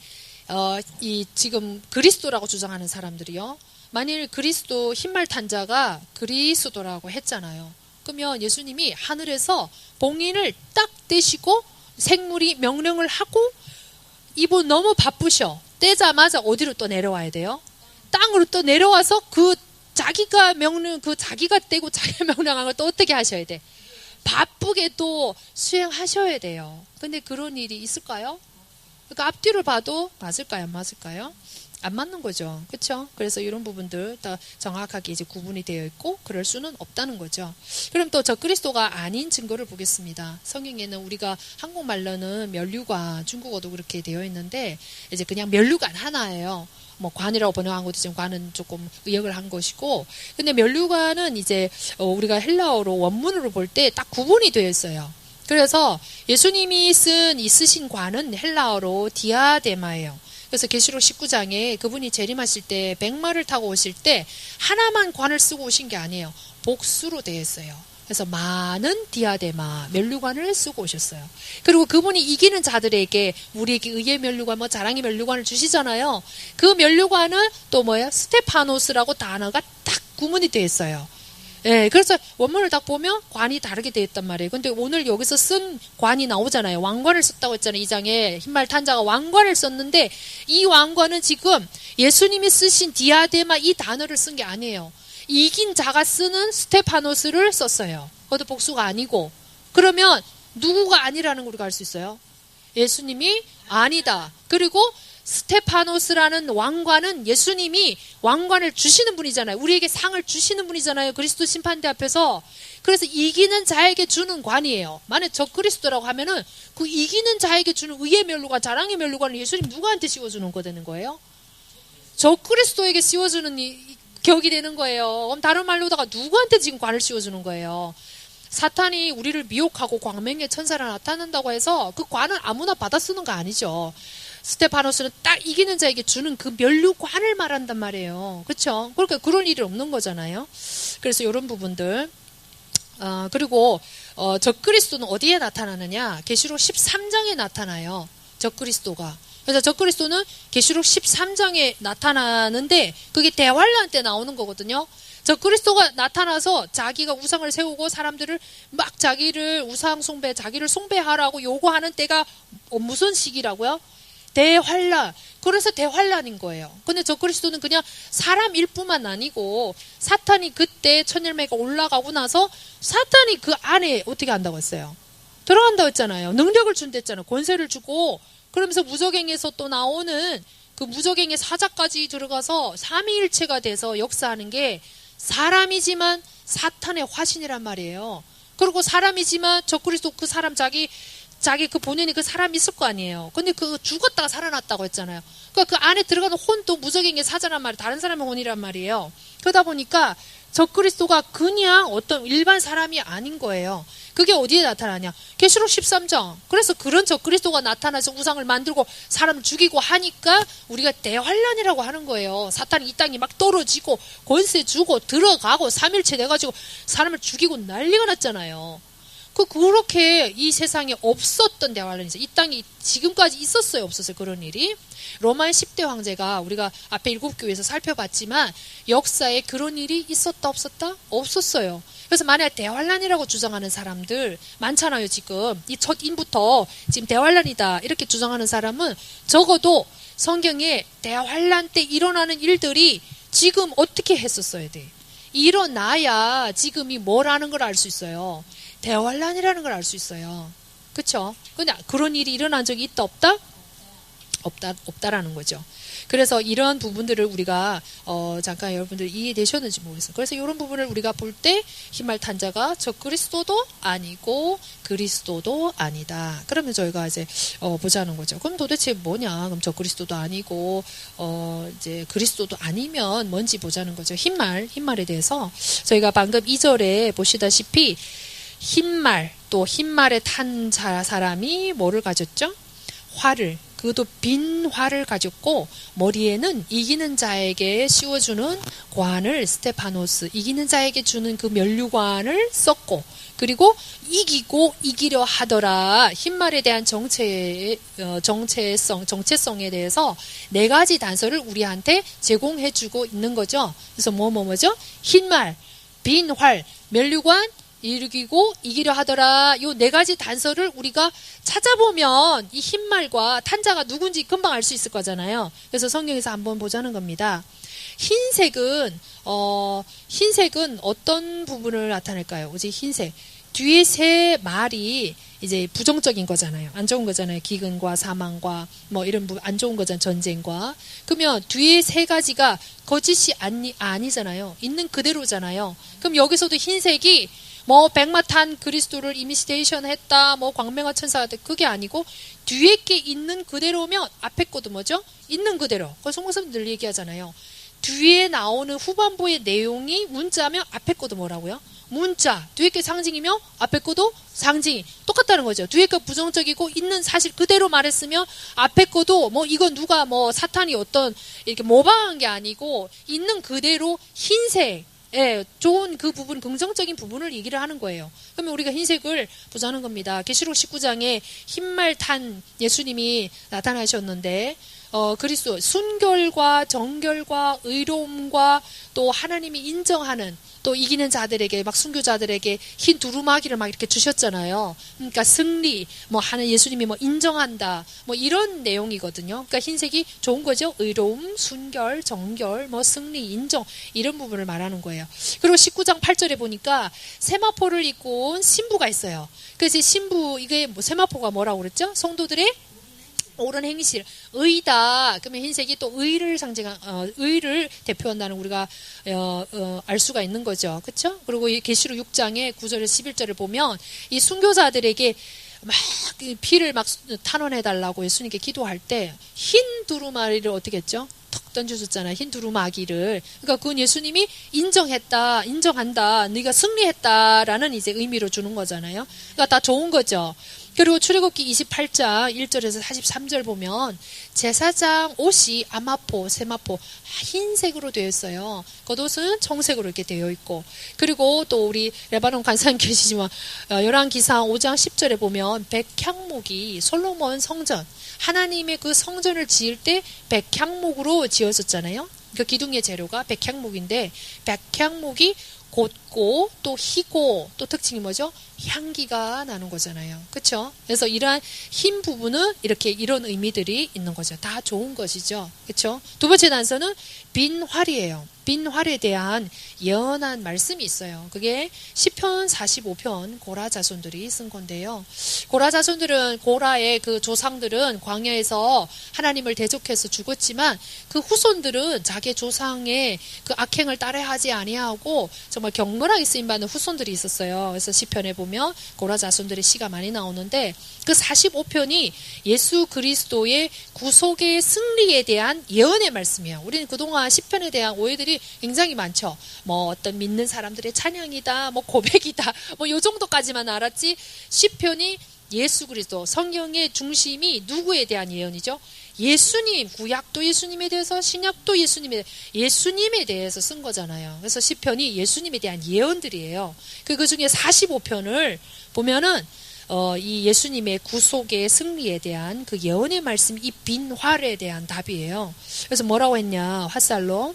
이 지금 그리스도라고 주장하는 사람들이요. 만일 그리스도 흰말 탄자가 그리스도라고 했잖아요. 그러면 예수님이 하늘에서 봉인을 딱 떼시고 생물이 명령을 하고 이분 너무 바쁘셔. 떼자마자 어디로 또 내려와야 돼요? 땅으로 또 내려와서 자기가 떼고 자기가 명령한 걸 또 어떻게 하셔야 돼? 바쁘게 또 수행하셔야 돼요. 근데 그런 일이 있을까요? 그러니까 앞뒤를 봐도 맞을까요? 안 맞을까요? 안 맞는 거죠. 그렇죠? 그래서 이런 부분들 다 정확하게 이제 구분이 되어 있고 그럴 수는 없다는 거죠. 그럼 또 적그리스도가 아닌 증거를 보겠습니다. 성경에는 우리가 한국말로는 면류관, 중국어도 그렇게 되어 있는데 이제 그냥 면류관 하나예요. 뭐 관이라고 번역한 것도 지금 관은 조금 의역을 한 것이고, 근데 면류관은 이제 우리가 헬라어로 원문으로 볼 때 딱 구분이 되어 있어요. 그래서 예수님이 쓰신 관은 헬라어로 디아데마예요. 그래서 계시록 19장에 그분이 재림하실 때 백마를 타고 오실 때 하나만 관을 쓰고 오신 게 아니에요. 복수로 되어 있어요. 그래서 많은 디아데마, 면류관을 쓰고 오셨어요. 그리고 그분이 이기는 자들에게 우리에게 의의 면류관, 자랑의 면류관을 주시잖아요. 그 면류관은 또 뭐예요? 스테파노스라고 단어가 딱 구분이 되어 있어요. 예, 그래서 원문을 딱 보면 관이 다르게 되어 있단 말이에요. 근데 오늘 여기서 쓴 관이 나오잖아요. 왕관을 썼다고 했잖아요. 이 장에 흰말 탄자가 왕관을 썼는데 이 왕관은 지금 예수님이 쓰신 디아데마 이 단어를 쓴 게 아니에요. 이긴 자가 쓰는 스테파노스를 썼어요. 그것도 복수가 아니고. 그러면 누구가 아니라는 걸 우리가 알 수 있어요? 예수님이 아니다. 그리고 스테파노스라는 왕관은 예수님이 왕관을 주시는 분이잖아요. 우리에게 상을 주시는 분이잖아요. 그리스도 심판대 앞에서. 그래서 이기는 자에게 주는 관이에요. 만약 적그리스도라고 하면은 그 이기는 자에게 주는 의의 면류관, 자랑의 면류관을 예수님 누구한테 씌워주는 거 되는 거예요? 적그리스도에게 씌워주는 격이 되는 거예요. 그럼 다른 말로다가 누구한테 지금 관을 씌워주는 거예요? 사탄이 우리를 미혹하고 광명의 천사를 나타낸다고 해서 그 관을 아무나 받아 쓰는 거 아니죠. 스테파노스는 딱 이기는 자에게 주는 그 면류관을 말한단 말이에요. 그렇죠? 그러니까 그런 일이 없는 거잖아요. 그래서 이런 부분들. 그리고 적그리스도는 어디에 나타나느냐? 계시록 13장에 나타나요. 적그리스도가. 그래서 적그리스도는 계시록 13장에 나타나는데 그게 대환란 때 나오는 거거든요. 적그리스도가 나타나서 자기가 우상을 세우고 사람들을 막 자기를 우상 숭배, 자기를 숭배하라고 요구하는 때가 무슨 시기라고요? 대환란. 그래서 대환란인 거예요. 근데 적그리스도는 그냥 사람일 뿐만 아니고 사탄이 그때 천열매가 올라가고 나서 사탄이 그 안에 어떻게 한다고 했어요? 들어간다고 했잖아요. 능력을 준댔잖아요. 권세를 주고 그러면서 무적행에서 또 나오는 그 무적행의 사자까지 들어가서 삼위일체가 돼서 역사하는 게 사람이지만 사탄의 화신이란 말이에요. 그리고 사람이지만 적그리스도 그 사람 자기 그 본인이 그 사람이 있을 거 아니에요. 근데 그 죽었다가 살아났다고 했잖아요. 그러니까 그 안에 들어가는 혼도 무적행의 사자란 말이에요. 다른 사람의 혼이란 말이에요. 그러다 보니까 적그리스도가 그냥 어떤 일반 사람이 아닌 거예요. 그게 어디에 나타나냐? 계시록 13장. 그래서 그런 적그리스도가 나타나서 우상을 만들고 사람을 죽이고 하니까 우리가 대환란이라고 하는 거예요. 사탄이 이 땅에 막 떨어지고 권세 주고 들어가고 삼일체 돼가지고 사람을 죽이고 난리가 났잖아요. 그렇게 이 세상에 없었던 대환란이 있어요. 이 땅이 지금까지 있었어요? 없었어요? 그런 일이? 로마의 10대 황제가 우리가 앞에 7교회에서 살펴봤지만 역사에 그런 일이 있었다 없었다? 없었어요. 그래서 만약 대환란이라고 주장하는 사람들 많잖아요. 지금 이 첫 인부터 지금 대환란이다 이렇게 주장하는 사람은 적어도 성경에 대환란 때 일어나는 일들이 지금 어떻게 했었어야 돼. 일어나야 지금이 뭐라는 걸 알 수 있어요. 대환란이라는 걸 알 수 있어요. 그렇죠? 근데 그런 일이 일어난 적이 있다 없다? 없다라는 거죠. 그래서 이런 부분들을 우리가 잠깐 여러분들 이해되셨는지 모르겠어요. 그래서 이런 부분을 우리가 볼 때 흰말 탄자가 저 그리스도도 아니고 그리스도도 아니다. 그러면 저희가 이제 보자는 거죠. 그럼 도대체 뭐냐? 그럼 저 그리스도도 아니고 이제 그리스도도 아니면 뭔지 보자는 거죠. 흰말에 대해서 저희가 방금 2절에 보시다시피 흰말 또 흰말에 탄 사람이 뭐를 가졌죠? 활을, 그것도 빈 활을 가졌고 머리에는 이기는 자에게 씌워주는 관을 스테파노스, 이기는 자에게 주는 그 면류관을 썼고, 그리고 이기려 하더라. 흰말에 대한 정체성에 대해서 네 가지 단서를 우리한테 제공해주고 있는 거죠. 그래서 뭐죠? 흰말, 빈 활, 면류관, 이기려 하더라. 요 네 가지 단서를 우리가 찾아보면 이 흰말과 탄자가 누군지 금방 알 수 있을 거잖아요. 그래서 성경에서 한번 보자는 겁니다. 흰색은 어떤 부분을 나타낼까요? 오직 흰색. 뒤에 세 말이 이제 부정적인 거잖아요. 안 좋은 거잖아요. 기근과 사망과 뭐 이런 안 좋은 거잖아요. 전쟁과. 그러면 뒤에 세 가지가 거짓이 아니잖아요. 있는 그대로잖아요. 그럼 여기서도 흰색이 뭐 백마탄 그리스도를 이미시테이션 했다, 뭐 광명화 천사가 됐다, 그게 아니고 뒤에 게 있는 그대로면 앞에 것도 뭐죠? 있는 그대로. 그 성경에서 늘 얘기하잖아요. 뒤에 나오는 후반부의 내용이 문자면 앞에 것도 뭐라고요? 문자. 뒤에 게 상징이며 앞에 것도 상징이 똑같다는 거죠. 뒤에 거 부정적이고 있는 사실 그대로 말했으면 앞에 것도 뭐 이건 누가 뭐 사탄이 어떤 이렇게 모방한 게 아니고 있는 그대로 흰색. 예, 좋은 그 부분, 긍정적인 부분을 얘기를 하는 거예요. 그러면 우리가 흰색을 보자는 겁니다. 계시록 19장에 흰말 탄 예수님이 나타나셨는데, 그리스도 순결과 정결과 의로움과 또 하나님이 인정하는 또 이기는 자들에게 막 순교자들에게 흰 두루마기를 막 이렇게 주셨잖아요. 그러니까 승리, 뭐 하는 예수님이 뭐 인정한다, 뭐 이런 내용이거든요. 그러니까 흰색이 좋은 거죠. 의로움, 순결, 정결, 뭐 승리, 인정 이런 부분을 말하는 거예요. 그리고 19장 8절에 보니까 세마포를 입고 온 신부가 있어요. 그래서 신부 이게 뭐 세마포가 뭐라고 그랬죠? 성도들의 옳은 행실, 의다. 그러면 흰색이 또 의를 의를 대표한다는 우리가 알 수가 있는 거죠. 그렇죠? 그리고 이 계시록 6장의 9절에서 11절을 보면 이 순교자들에게 막 피를 막 탄원해 달라고 예수님께 기도할 때 흰 두루마리를 어떻게 했죠? 턱 던져줬잖아요. 흰 두루마기를. 그러니까 그건 예수님이 인정한다. 네가 승리했다라는 이제 의미로 주는 거잖아요. 그러니까 다 좋은 거죠. 그리고 출애굽기 28장 1절에서 43절 보면 제사장 옷이 아마포, 세마포 흰색으로 되어 있어요. 겉옷은 청색으로 이렇게 되어 있고, 그리고 또 우리 레바논 간사님 계시지만 열왕기상 5장 10절에 보면 백향목이 솔로몬 성전, 하나님의 그 성전을 지을 때 백향목으로 지어졌잖아요. 그 기둥의 재료가 백향목인데 백향목이 곧고 또 희고 또 특징이 뭐죠? 향기가 나는 거잖아요. 그렇죠? 그래서 이러한 흰 부분은 이렇게 이런 의미들이 있는 거죠. 다 좋은 것이죠. 그렇죠? 두 번째 단서는 빈 활이에요. 빈 활에 대한 예언한 말씀이 있어요. 그게 시편 45편 고라 자손들이 쓴 건데요. 고라 자손들은 고라의 그 조상들은 광야에서 하나님을 대적해서 죽었지만 그 후손들은 자기 조상의 그 악행을 따라하지 아니하고 정말 경건하게 쓰임받는 후손들이 있었어요. 그래서 시편에 보면 고라 자손들의 시가 많이 나오는데 그 45편이 예수 그리스도의 구속의 승리에 대한 예언의 말씀이에요. 우리는 그동안 시편에 대한 오해들이 굉장히 많죠. 뭐 어떤 믿는 사람들의 찬양이다, 뭐 고백이다, 뭐 요 정도까지만 알았지. 시편이 예수 그리스도, 성경의 중심이 누구에 대한 예언이죠? 예수님, 구약도 예수님에 대해서, 신약도 예수님에 대해서 쓴 거잖아요. 그래서 시편이 예수님에 대한 예언들이에요. 그 중에 45편을 보면은 이 예수님의 구속의 승리에 대한 그 예언의 말씀, 이 빈 활에 대한 답이에요. 그래서 뭐라고 했냐? 화살로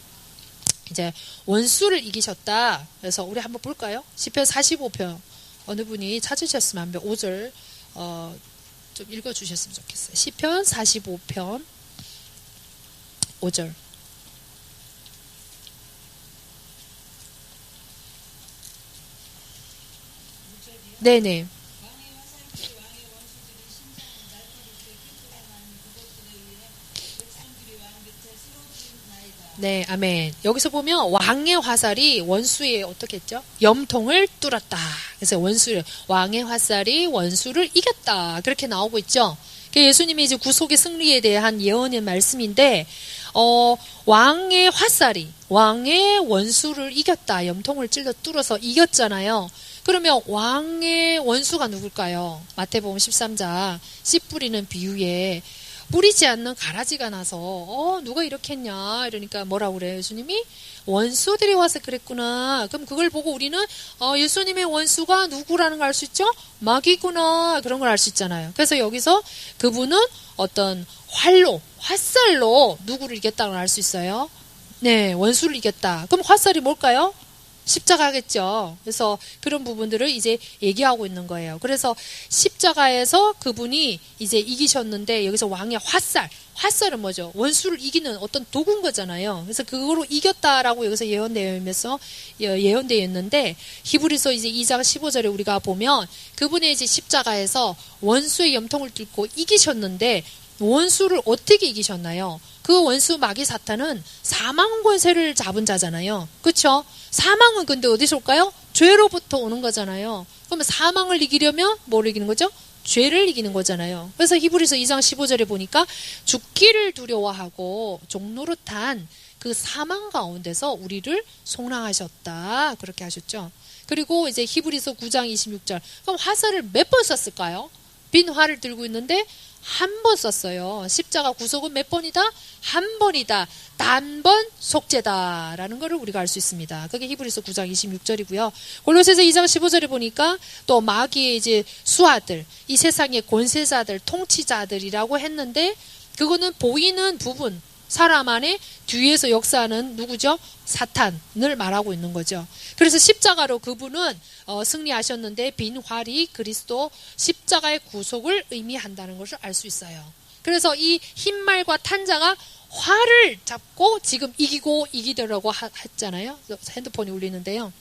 이제 원수를 이기셨다. 그래서 우리 한번 볼까요? 시편 45편 어느 분이 찾으셨으면 한번 5절 좀 읽어주셨으면 좋겠어요. 시편 45편 5절. 네네. 네, 아멘. 여기서 보면 왕의 화살이 원수의 어떻게 했죠? 염통을 뚫었다. 그래서 왕의 화살이 원수를 이겼다. 그렇게 나오고 있죠. 예수님이 이제 구속의 승리에 대한 예언의 말씀인데, 왕의 화살이 왕의 원수를 이겼다. 염통을 찔러 뚫어서 이겼잖아요. 그러면 왕의 원수가 누굴까요? 마태복음 13장 씨 뿌리는 비유에 뿌리지 않는 가라지가 나서 누가 이렇게 했냐 이러니까 뭐라고 그래요? 예수님이 원수들이 와서 그랬구나. 그럼 그걸 보고 우리는 예수님의 원수가 누구라는 걸 알 수 있죠? 마귀구나. 그런 걸 알 수 있잖아요. 그래서 여기서 그분은 어떤 화살로 누구를 이겼다는 걸 알 수 있어요. 네, 원수를 이겼다. 그럼 화살이 뭘까요? 십자가겠죠. 그래서 그런 부분들을 이제 얘기하고 있는 거예요. 그래서 십자가에서 그분이 이제 이기셨는데 여기서 왕의 화살은 뭐죠? 원수를 이기는 어떤 도구인 거잖아요. 그래서 그거로 이겼다라고 여기서 예언되어 있는데 히브리서 이제 2장 15절에 우리가 보면 그분의 이제 십자가에서 원수의 염통을 뚫고 이기셨는데 원수를 어떻게 이기셨나요? 그 원수 마귀 사탄은 사망 권세를 잡은 자잖아요. 그렇죠? 사망은 근데 어디서 올까요? 죄로부터 오는 거잖아요. 그러면 사망을 이기려면 뭐를 이기는 거죠? 죄를 이기는 거잖아요. 그래서 히브리서 2장 15절에 보니까 죽기를 두려워하고 종노릇한 그 사망 가운데서 우리를 속량하셨다. 그렇게 하셨죠. 그리고 이제 히브리서 9장 26절. 그럼 화살을 몇 번 썼을까요? 빈 활을 들고 있는데 한 번 썼어요. 십자가 구속은 몇 번이다? 한 번이다. 단번 속죄다라는 것을 우리가 알 수 있습니다. 그게 히브리서 9장 26절이고요. 골로새서 2장 15절에 보니까 또 마귀의 이제 수하들, 이 세상의 권세자들, 통치자들이라고 했는데 그거는 보이는 부분, 사람 안에 뒤에서 역사하는 누구죠? 사탄을 말하고 있는 거죠. 그래서 십자가로 그분은 승리하셨는데 빈 활이 그리스도 십자가의 구속을 의미한다는 것을 알 수 있어요. 그래서 이 흰말과 탄자가 활을 잡고 지금 이기더라고 했잖아요. 핸드폰이 울리는데요.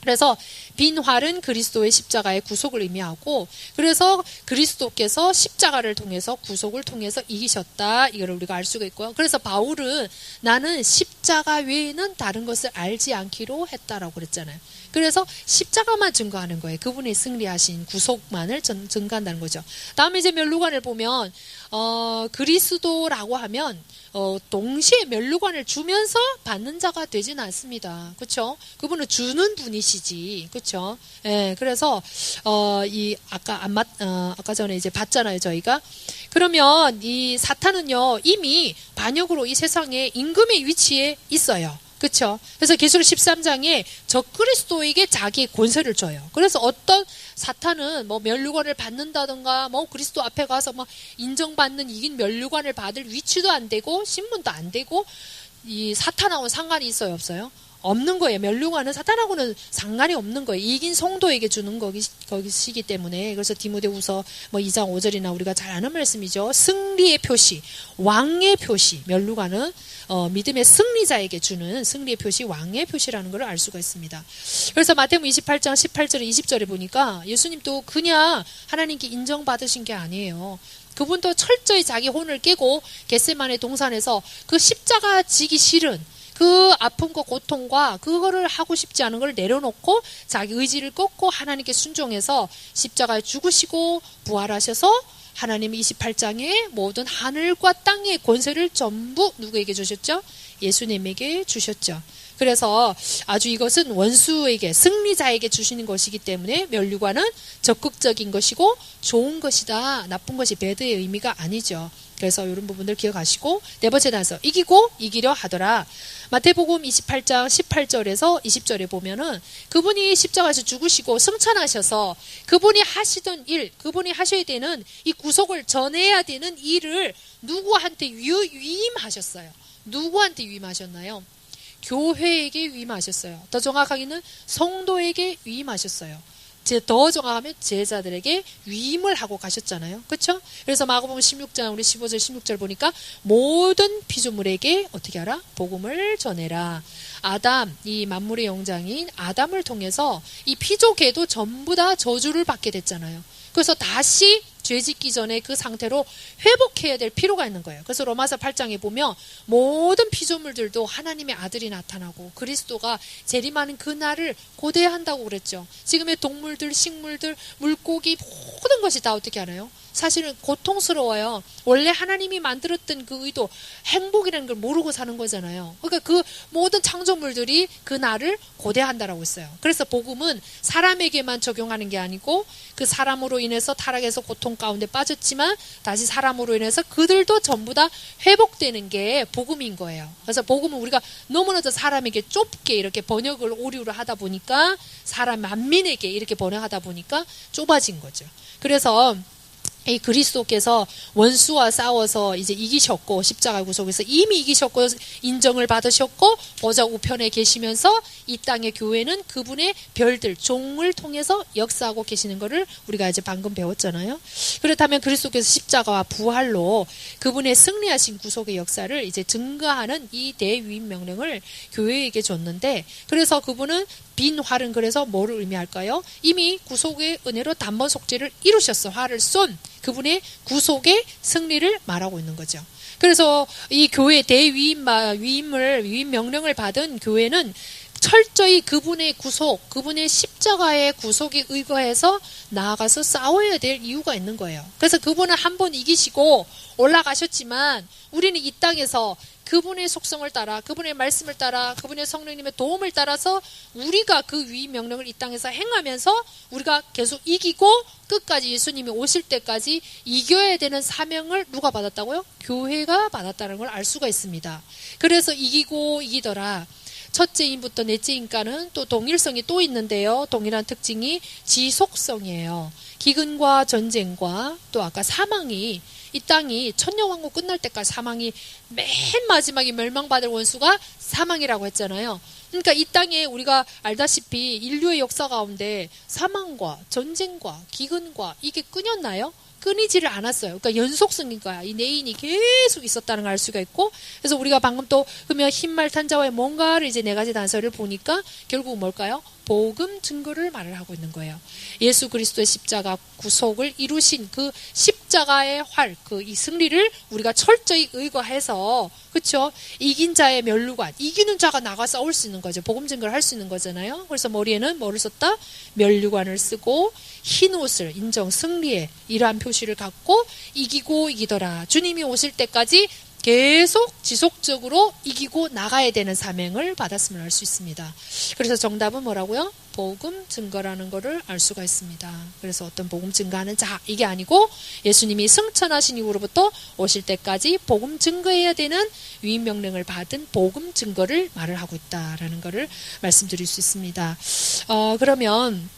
그래서 빈 활은 그리스도의 십자가의 구속을 의미하고 그래서 그리스도께서 십자가를 통해서 구속을 통해서 이기셨다. 이걸 우리가 알 수가 있고요. 그래서 바울은 나는 십자가 외에는 다른 것을 알지 않기로 했다라고 그랬잖아요. 그래서 십자가만 증거하는 거예요. 그분의 승리하신 구속만을 증거한다는 거죠. 다음에 이제 멸류관을 보면 그리스도라고 하면 동시에 멸류관을 주면서 받는 자가 되지는 않습니다. 그렇죠? 그분은 주는 분이시지. 그렇죠? 예. 그래서 아까 전에 이제 봤잖아요, 저희가. 그러면 이 사탄은요, 이미 반역으로 이 세상에 임금의 위치에 있어요. 그렇죠? 그래서 계시록 13장에 적그리스도에게 자기의 권세를 줘요. 그래서 어떤 사탄은 뭐 멸류관을 받는다든가 뭐 그리스도 앞에 가서 뭐 인정받는 이긴 멸류관을 받을 위치도 안 되고 신분도 안 되고 이 사탄하고는 상관이 있어요, 없어요? 없는 거예요. 멸류관은 사탄하고는 상관이 없는 거예요. 이긴 성도에게 주는 것이기 때문에. 그래서 디모데후서 뭐 2장 5절이나 우리가 잘 아는 말씀이죠. 승리의 표시, 왕의 표시. 멸류관은 믿음의 승리자에게 주는 승리의 표시, 왕의 표시라는 걸 알 수가 있습니다. 그래서 마태복음 28장 18절에 20절에 보니까 예수님도 그냥 하나님께 인정받으신 게 아니에요. 그분도 철저히 자기 혼을 깨고 겟세마네 동산에서 그 십자가 지기 싫은 그 아픔과 고통과 그거를 하고 싶지 않은 걸 내려놓고 자기 의지를 꺾고 하나님께 순종해서 십자가에 죽으시고 부활하셔서 하나님이 28장에 모든 하늘과 땅의 권세를 전부 누구에게 주셨죠? 예수님에게 주셨죠. 그래서 아주 이것은 원수에게 승리자에게 주시는 것이기 때문에 멸류관은 적극적인 것이고 좋은 것이다. 나쁜 것이 배드의 의미가 아니죠. 그래서 이런 부분들 기억하시고 네 번째 단서 이기고 이기려 하더라. 마태복음 28장 18절에서 20절에 보면은 그분이 십자가에서 죽으시고 승천하셔서 그분이 하시던 일, 그분이 하셔야 되는 이 구속을 전해야 되는 일을 누구한테 위임하셨어요. 누구한테 위임하셨나요? 교회에게 위임하셨어요. 더 정확하게는 성도에게 위임하셨어요. 더 정확하면 제자들에게 위임을 하고 가셨잖아요. 그렇죠? 그래서 마가복음 16장 우리 15절 16절 보니까 모든 피조물에게 어떻게 하라? 복음을 전해라. 아담, 이 만물의 영장인 아담을 통해서 이 피조계도 전부 다 저주를 받게 됐잖아요. 그래서 다시 죄 짓기 전에 그 상태로 회복해야 될 필요가 있는 거예요. 그래서 로마서 8장에 보면 모든 피조물들도 하나님의 아들이 나타나고 그리스도가 재림하는 그날을 고대한다고 그랬죠. 지금의 동물들, 식물들, 물고기 모든 것이 다 어떻게 하나요? 사실은 고통스러워요. 원래 하나님이 만들었던 그 의도, 행복이라는 걸 모르고 사는 거잖아요. 그러니까 그 모든 창조물들이 그 날을 고대한다라고 했어요. 그래서 복음은 사람에게만 적용하는 게 아니고 그 사람으로 인해서 타락해서 고통 가운데 빠졌지만 다시 사람으로 인해서 그들도 전부 다 회복되는 게 복음인 거예요. 그래서 복음은 우리가 너무나도 사람에게 좁게 이렇게 번역을 오류를 하다 보니까 사람 만민에게 이렇게 번역하다 보니까 좁아진 거죠. 그래서 이 그리스도께서 원수와 싸워서 이제 이기셨고 십자가 구속에서 이미 이기셨고 인정을 받으셨고 보좌 우편에 계시면서 이 땅의 교회는 그분의 별들 종을 통해서 역사하고 계시는 것을 우리가 이제 방금 배웠잖아요. 그렇다면 그리스도께서 십자가와 부활로 그분의 승리하신 구속의 역사를 이제 증거하는 이 대위임 명령을 교회에게 줬는데, 그래서 그분은 빈 활은 그래서 뭐를 의미할까요? 이미 구속의 은혜로 단번 속죄를 이루셨어. 활을 쏜 그분의 구속의 승리를 말하고 있는 거죠. 그래서 이 교회 위임 명령을 받은 교회는 철저히 그분의 구속, 그분의 십자가의 구속에 의거해서 나아가서 싸워야 될 이유가 있는 거예요. 그래서 그분은 한 번 이기시고 올라가셨지만 우리는 이 땅에서 그분의 속성을 따라, 그분의 말씀을 따라, 그분의 성령님의 도움을 따라서 우리가 그 위임 명령을 이 땅에서 행하면서 우리가 계속 이기고 끝까지 예수님이 오실 때까지 이겨야 되는 사명을 누가 받았다고요? 교회가 받았다는 걸 알 수가 있습니다. 그래서 이기고 이기더라. 첫째 인부터 넷째 인까는 또 동일성이 또 있는데요. 동일한 특징이 지속성이에요. 기근과 전쟁과 또 아까 사망이, 이 땅이 천년왕국 끝날 때까지 사망이, 맨 마지막에 멸망받을 원수가 사망이라고 했잖아요. 그러니까 이 땅에 우리가 알다시피 인류의 역사 가운데 사망과 전쟁과 기근과 이게 끊였나요? 끊이지를 않았어요. 그러니까 연속성인 거야. 이 내인이 계속 있었다는 걸 알 수가 있고, 그래서 우리가 방금 또 그러면 흰말 탄자와의 뭔가를 이제 네 가지 단서를 보니까 결국 뭘까요? 복음 증거를 말을 하고 있는 거예요. 예수 그리스도의 십자가 구속을 이루신 그 십자가의 활, 그 이 승리를 우리가 철저히 의거해서, 그렇죠? 이긴 자의 면류관, 이기는 자가 나가 싸울 수 있는 거죠. 복음 증거를 할 수 있는 거잖아요. 그래서 머리에는 뭐를 썼다? 면류관을 쓰고 흰 옷을, 인정 승리의 이러한 표시를 갖고 이기고 이기더라. 주님이 오실 때까지 계속 지속적으로 이기고 나가야 되는 사명을 받았음을 알 수 있습니다. 그래서 정답은 뭐라고요? 복음 증거라는 것을 알 수가 있습니다. 그래서 어떤 복음 증거하는 자, 이게 아니고 예수님이 승천하신 이후로부터 오실 때까지 복음 증거해야 되는 위임 명령을 받은 복음 증거를 말을 하고 있다라는 것을 말씀드릴 수 있습니다. 그러면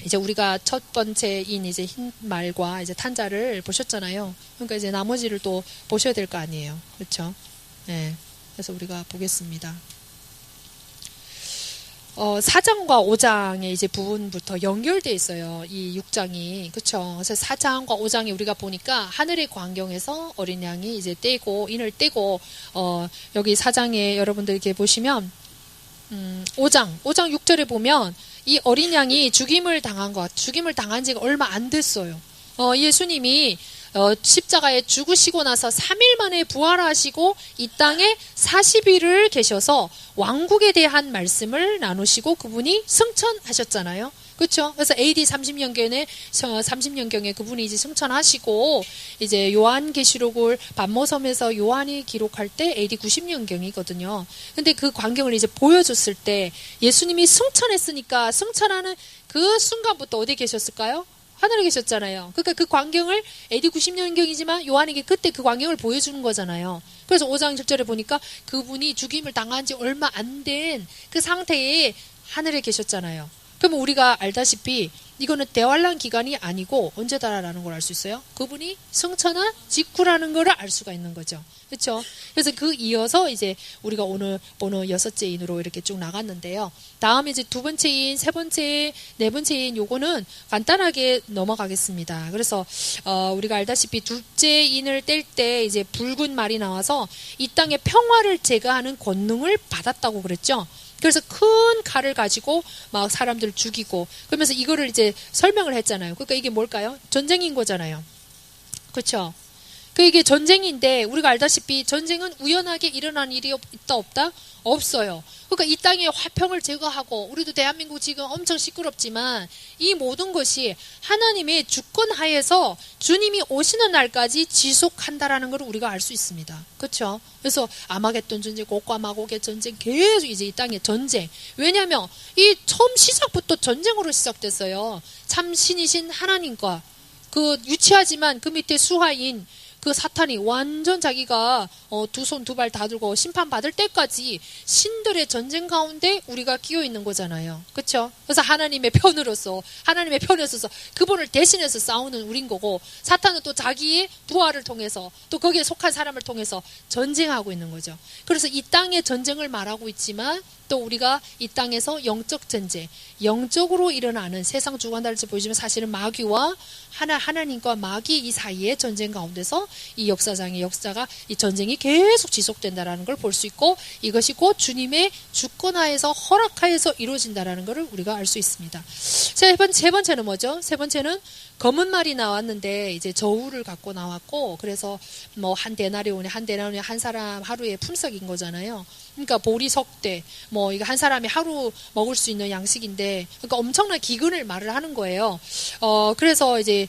이제 우리가 첫 번째인 이제 흰 말과 이제 탄자를 보셨잖아요. 그러니까 이제 나머지를 또 보셔야 될 거 아니에요. 그렇죠? 네. 그래서 우리가 보겠습니다. 4장과 5장의 이제 부분부터 연결되어 있어요. 이 6장이. 그렇죠? 그래서 4장과 5장에 우리가 보니까 하늘의 광경에서 어린 양이 이제 떼고 인을 떼고 여기 4장에 여러분들 이렇게 보시면 5장 6절에 보면 이 어린 양이 죽임을 당한 지가 얼마 안 됐어요. 예수님이 십자가에 죽으시고 나서 3일 만에 부활하시고 이 땅에 40일을 계셔서 왕국에 대한 말씀을 나누시고 그분이 승천하셨잖아요. 그렇죠? 그래서 AD 30년경에 그분이 이제 승천하시고 이제 요한계시록을 반모섬에서 요한이 기록할 때 AD 90년경이거든요. 근데 그 광경을 이제 보여줬을 때 예수님이 승천했으니까 승천하는 그 순간부터 어디 계셨을까요? 하늘에 계셨잖아요. 그러니까 그 광경을 AD 90년경이지만 요한에게 그때 그 광경을 보여주는 거잖아요. 그래서 5장 1절에 보니까 그분이 죽임을 당한 지 얼마 안 된 그 상태에 하늘에 계셨잖아요. 그러면 우리가 알다시피 이거는 대환란 기간이 아니고 언제다라는 걸 알 수 있어요? 그분이 승천한 직후라는 걸 알 수가 있는 거죠. 그렇죠? 그래서 그 이어서 이제 우리가 오늘 보는 6째 인으로 이렇게 쭉 나갔는데요. 다음에 이제 2번째 인, 3번째, 4번째 인 요거는 간단하게 넘어가겠습니다. 그래서 우리가 알다시피 둘째 인을 뗄 때 이제 붉은 말이 나와서 이 땅의 평화를 제거하는 권능을 받았다고 그랬죠. 그래서 큰 칼을 가지고 막 사람들을 죽이고 그러면서 이거를 이제 설명을 했잖아요. 그러니까 이게 뭘까요? 전쟁인 거잖아요. 그렇죠? 이게 전쟁인데 우리가 알다시피 전쟁은 우연하게 일어난 일이 있다 없다? 없어요. 그러니까 이 땅의 화평을 제거하고 우리도 대한민국 지금 엄청 시끄럽지만 이 모든 것이 하나님의 주권 하에서 주님이 오시는 날까지 지속한다라는 걸 우리가 알 수 있습니다. 그렇죠? 그래서 아마겟돈 전쟁, 곡과 마곡의 전쟁 계속 이제 이 땅의 전쟁. 왜냐하면 이 처음 시작부터 전쟁으로 시작됐어요. 참 신이신 하나님과 그 유치하지만 그 밑에 수하인 그 사탄이 완전 자기가 두 손 두 발 다 들고 심판받을 때까지 신들의 전쟁 가운데 우리가 끼어 있는 거잖아요. 그렇죠? 그래서 하나님의 편에 서서 그분을 대신해서 싸우는 우린 거고, 사탄은 또 자기의 부하를 통해서 또 거기에 속한 사람을 통해서 전쟁하고 있는 거죠. 그래서 이 땅의 전쟁을 말하고 있지만 또 우리가 이 땅에서 영적 전쟁, 영적으로 일어나는 세상 주관달지 보이지만 사실은 마귀와 하나님과 마귀 이 사이의 전쟁 가운데서 이 역사가 이 전쟁이 계속 지속된다라는 걸 볼 수 있고, 이것이 곧 주님의 주권하에서 허락하에서 이루어진다라는 것을 우리가 알 수 있습니다. 세 번째는 뭐죠? 세 번째는 검은 말이 나왔는데 이제 저울을 갖고 나왔고, 그래서 뭐 한 데나리온이 한 사람 하루의 품삯인 거잖아요. 그러니까 보리석대, 뭐 이거 한 사람이 하루 먹을 수 있는 양식인데, 그러니까 엄청난 기근을 말을 하는 거예요. 그래서 이제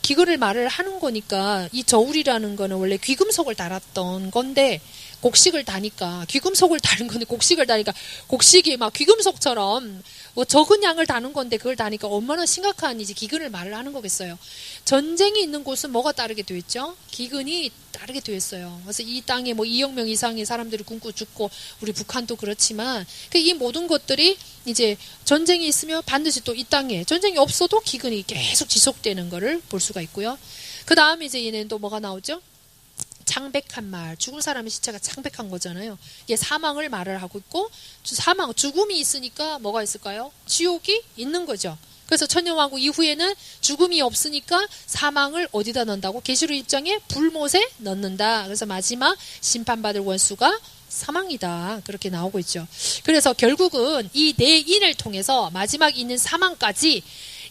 기근을 말을 하는 거니까 이 저울이라는 거는 원래 귀금속을 달았던 건데, 곡식을 다니까 귀금속을 다는 건데 곡식을 다니까 곡식이 막 귀금속처럼 뭐 적은 양을 다는 건데 그걸 다니까 얼마나 심각한 이제 기근을 말을 하는 거겠어요. 전쟁이 있는 곳은 뭐가 따르게 되어 있죠? 기근이 따르게 되어 있어요. 그래서 이 땅에 뭐 2억 명 이상의 사람들이 굶고 죽고, 우리 북한도 그렇지만 이 모든 것들이 이제 전쟁이 있으면 반드시 또 이 땅에 전쟁이 없어도 기근이 계속 지속되는 거를 볼 수가 있고요. 그 다음에 이제 얘는 또 뭐가 나오죠? 창백한 말, 죽은 사람의 시체가 창백한 거잖아요. 이게 사망을 말을 하고 있고, 죽음이 있으니까 뭐가 있을까요? 지옥이 있는 거죠. 그래서 천년왕국 이후에는 죽음이 없으니까 사망을 어디다 넣는다고? 계시록 1장에 불못에 넣는다. 그래서 마지막 심판받을 원수가 사망이다. 그렇게 나오고 있죠. 그래서 결국은 이 네 인을 통해서 마지막 있는 사망까지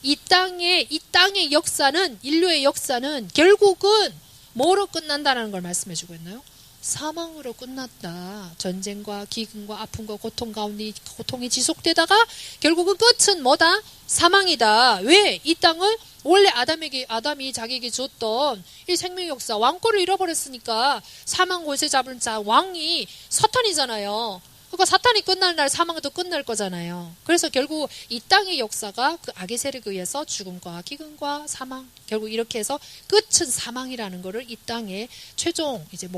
이 땅의 역사는, 인류의 역사는 결국은 뭐로 끝난다는 걸 말씀해 주고 있나요? 사망으로 끝났다. 전쟁과 기근과 아픔과 고통 가운데 고통이 지속되다가 결국은 끝은 뭐다? 사망이다. 왜? 이 땅은 원래 아담이 자기에게 줬던 이 생명의 역사, 왕권을 잃어버렸으니까 사망 권세 잡은 자, 왕이 사탄이잖아요. 그러니까 사탄이 끝날 날 사망도 끝날 거잖아요. 그래서 결국 이 땅의 역사가 그 악의 세력에 의해서 죽음과 기근과 사망, 결국 이렇게 해서 끝은 사망이라는 거를 이 땅의 최종 이제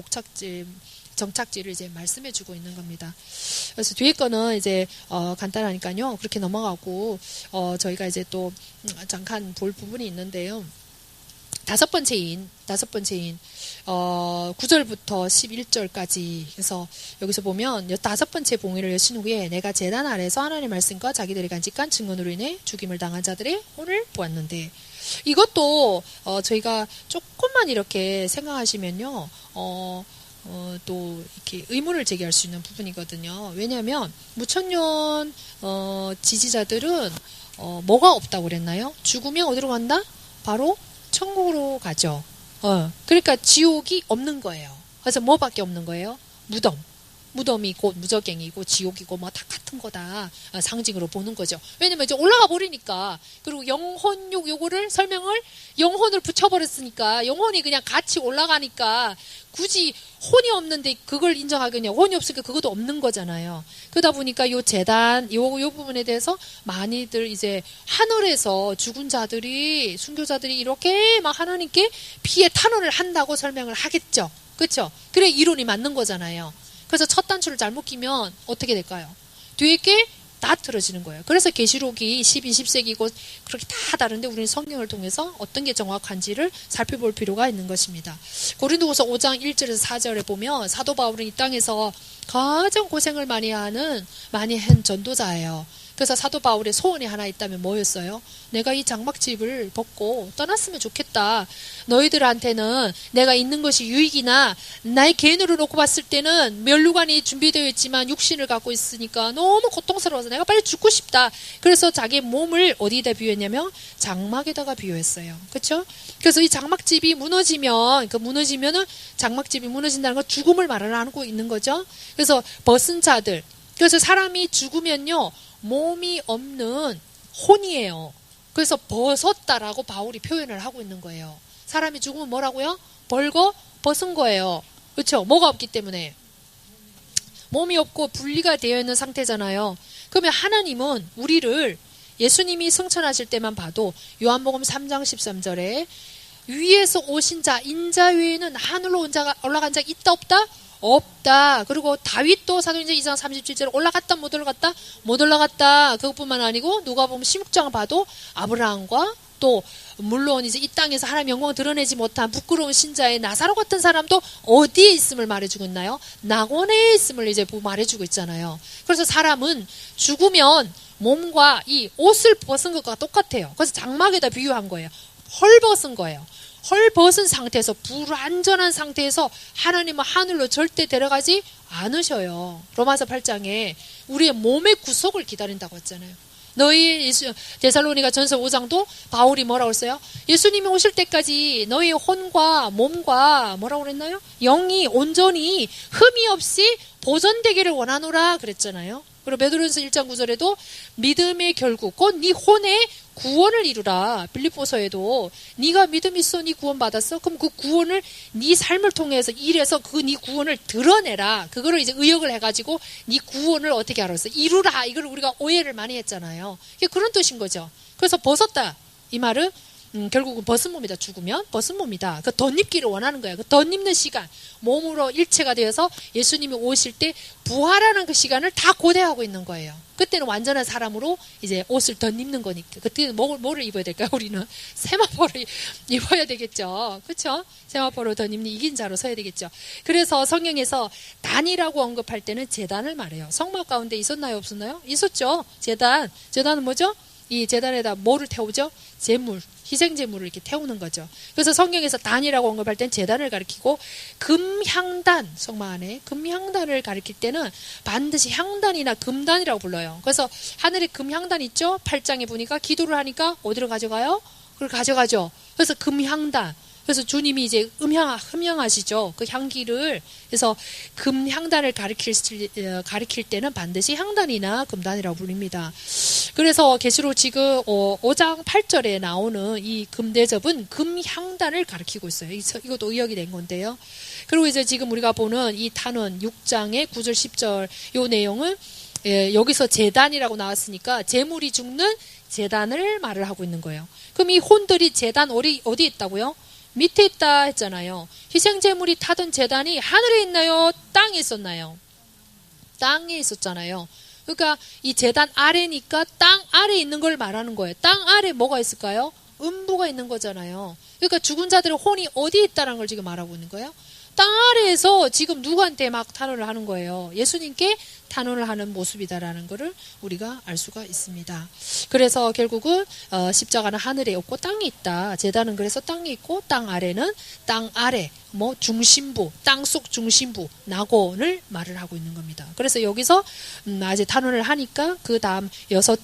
정착지를 이제 말씀해 주고 있는 겁니다. 그래서 뒤에 거는 이제 간단하니까요. 그렇게 넘어가고 저희가 이제 또 잠깐 볼 부분이 있는데요. 다섯 번째 인 9절부터 11절까지. 그래서 여기서 보면 다섯 번째 봉인을 여신 후에 내가 제단 아래서 하나님의 말씀과 자기들이 간직한 증언으로 인해 죽임을 당한 자들의 혼을 보았는데, 이것도 저희가 조금만 이렇게 생각하시면요, 또 이렇게 의문을 제기할 수 있는 부분이거든요. 왜냐하면 무천년 지지자들은 뭐가 없다고 그랬나요? 죽으면 어디로 간다? 바로 천국으로 가죠. 그러니까 지옥이 없는 거예요. 그래서 뭐밖에 없는 거예요? 무덤이 곧 무저갱이고 지옥이고 뭐 다 같은 거다. 상징으로 보는 거죠. 왜냐면 이제 올라가 버리니까. 그리고 영혼육 요거를 설명을 영혼을 붙여버렸으니까 영혼이 그냥 같이 올라가니까 굳이 혼이 없는데 그걸 인정하겠냐. 혼이 없으니까 그것도 없는 거잖아요. 그러다 보니까 요 재단, 요 부분에 대해서 많이들 이제 하늘에서 죽은 자들이, 순교자들이 이렇게 막 하나님께 피의 탄원을 한다고 설명을 하겠죠. 그렇죠? 그래 이론이 맞는 거잖아요. 그래서 첫 단추를 잘못 끼면 어떻게 될까요? 뒤에 게 다 틀어지는 거예요. 그래서 계시록이 12, 10세기고 그렇게 다 다른데 우리는 성경을 통해서 어떤 게 정확한지를 살펴볼 필요가 있는 것입니다. 고린도후서 5장 1절에서 4절에 보면 사도 바울은 이 땅에서 가장 고생을 많이 한 전도자예요. 그래서 사도 바울의 소원이 하나 있다면 뭐였어요? 내가 이 장막집을 벗고 떠났으면 좋겠다. 너희들한테는 내가 있는 것이 유익이나 나의 개인으로 놓고 봤을 때는 면류관이 준비되어 있지만 육신을 갖고 있으니까 너무 고통스러워서 내가 빨리 죽고 싶다. 그래서 자기 몸을 어디에다 비유했냐면 장막에다가 비유했어요. 그렇죠? 그래서 이 장막집이 무너지면은 장막집이 무너진다는 건 죽음을 말하고 있는 거죠. 그래서 벗은 자들. 그래서 사람이 죽으면요 몸이 없는 혼이에요. 그래서 벗었다라고 바울이 표현을 하고 있는 거예요. 사람이 죽으면 뭐라고요? 벌거 벗은 거예요. 그렇죠? 뭐가 없기 때문에 몸이 없고 분리가 되어 있는 상태잖아요. 그러면 하나님은 우리를 예수님이 승천하실 때만 봐도 요한복음 3장 13절에 위에서 오신 자 인자 외에는 하늘로 올라간 자 있다 없다? 없다. 그리고 다윗도 사도행전 2장 37절에 올라갔다 못 올라갔다? 못 올라갔다. 그것뿐만 아니고 누가복음 16장을 봐도 아브라함과 또 물론 이제 이 땅에서 하나님의 영광을 드러내지 못한 부끄러운 신자의 나사로 같은 사람도 어디에 있음을 말해주고 있나요? 낙원에 있음을 이제 말해주고 있잖아요. 그래서 사람은 죽으면 몸과 이 옷을 벗은 것과 똑같아요. 그래서 장막에다 비유한 거예요. 헐벗은 거예요. 헐벗은 상태에서 불완전한 상태에서 하나님은 하늘로 절대 데려가지 않으셔요. 로마서 8장에 우리의 몸의 구속을 기다린다고 했잖아요. 너희 데살로니가 전서 5장도 바울이 뭐라고 했어요? 예수님이 오실 때까지 너희 혼과 몸과 뭐라고 그랬나요? 영이 온전히 흠이 없이 보존되기를 원하노라 그랬잖아요. 그리고 베드로전서 1장 9절에도 믿음의 결국 곧 네 혼의 구원을 이루라. 빌립보서에도 네가 믿음 있어 네 구원 받았어? 그럼 그 구원을 네 삶을 통해서 일해서 그 네 구원을 드러내라. 그거를 이제 의역을 해가지고 네 구원을 어떻게 알았어? 이루라. 이걸 우리가 오해를 많이 했잖아요. 이게 그런 뜻인 거죠. 그래서 벗었다. 이 말은 결국은 벗은 몸이다. 죽으면 벗은 몸이다. 그 덧입기를 원하는 거예요. 그 덧입는 시간, 몸으로 일체가 되어서 예수님이 오실 때 부활하는 그 시간을 다 고대하고 있는 거예요. 그때는 완전한 사람으로 이제 옷을 덧입는 거니까. 그때는 뭐를 입어야 될까요? 우리는 세마포를 입어야 되겠죠. 그렇죠? 세마포로 덧입는 이긴 자로 서야 되겠죠. 그래서 성경에서 단이라고 언급할 때는 제단을 말해요. 성막 가운데 있었나요? 없었나요? 있었죠. 제단은 뭐죠? 이 제단에다 뭐를 태우죠? 제물, 희생제물을 이렇게 태우는 거죠. 그래서 성경에서 단이라고 언급할 땐 제단을 가리키고 금향단, 성막 안에 금향단을 가리킬 때는 반드시 향단이나 금단이라고 불러요. 그래서 하늘에 금향단 있죠? 8장에 보니까 기도를 하니까 어디로 가져가요? 그걸 가져가죠. 그래서 금향단. 그래서 주님이 이제 흠향하시죠. 그 향기를. 그래서 금향단을 가리킬 때는 반드시 향단이나 금단이라고 불립니다. 그래서 계시록 지금 5장 8절에 나오는 이 금대접은 금향단을 가리키고 있어요. 이것도 의역이 된 건데요. 그리고 이제 지금 우리가 보는 이 탄원 6장의 9절 10절 이 내용은 여기서 제단이라고 나왔으니까 제물이 죽는 제단을 말을 하고 있는 거예요. 그럼 이 혼들이 제단 어디 있다고요? 밑에 있다 했잖아요. 희생제물이 타던 제단이 하늘에 있나요? 땅에 있었나요? 땅에 있었잖아요. 그러니까 이 제단 아래니까 땅 아래에 있는 걸 말하는 거예요. 땅 아래 뭐가 있을까요? 음부가 있는 거잖아요. 그러니까 죽은 자들의 혼이 어디에 있다는 걸 지금 말하고 있는 거예요. 땅 아래에서 지금 누구한테 막 탄원을 하는 거예요. 예수님께 탄원을 하는 모습이다라는 것을 우리가 알 수가 있습니다. 그래서 결국은 십자가는 하늘에 없고 땅에 있다. 제단은 그래서 땅에 있고 땅 아래는 땅 아래 중심부, 땅속 중심부 낙원을 말을 하고 있는 겁니다. 그래서 여기서 아직 탄원을 하니까 그 다음 여섯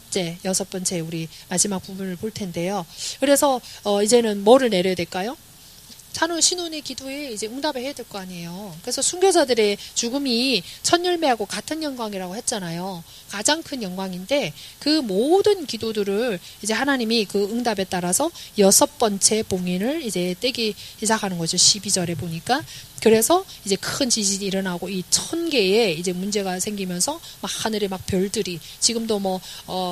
번째 우리 마지막 부분을 볼 텐데요. 그래서 이제는 뭐를 내려야 될까요? 탄원 신혼의 기도에 이제 응답해야 될 거 아니에요. 그래서 순교자들의 죽음이 첫 열매하고 같은 영광이라고 했잖아요. 가장 큰 영광인데 그 모든 기도들을 이제 하나님이 그 응답에 따라서 여섯 번째 봉인을 이제 떼기 시작하는 거죠. 12절에 보니까. 그래서 이제 큰 지진이 일어나고 이 1000개의 이제 문제가 생기면서 막 하늘에 막 별들이 지금도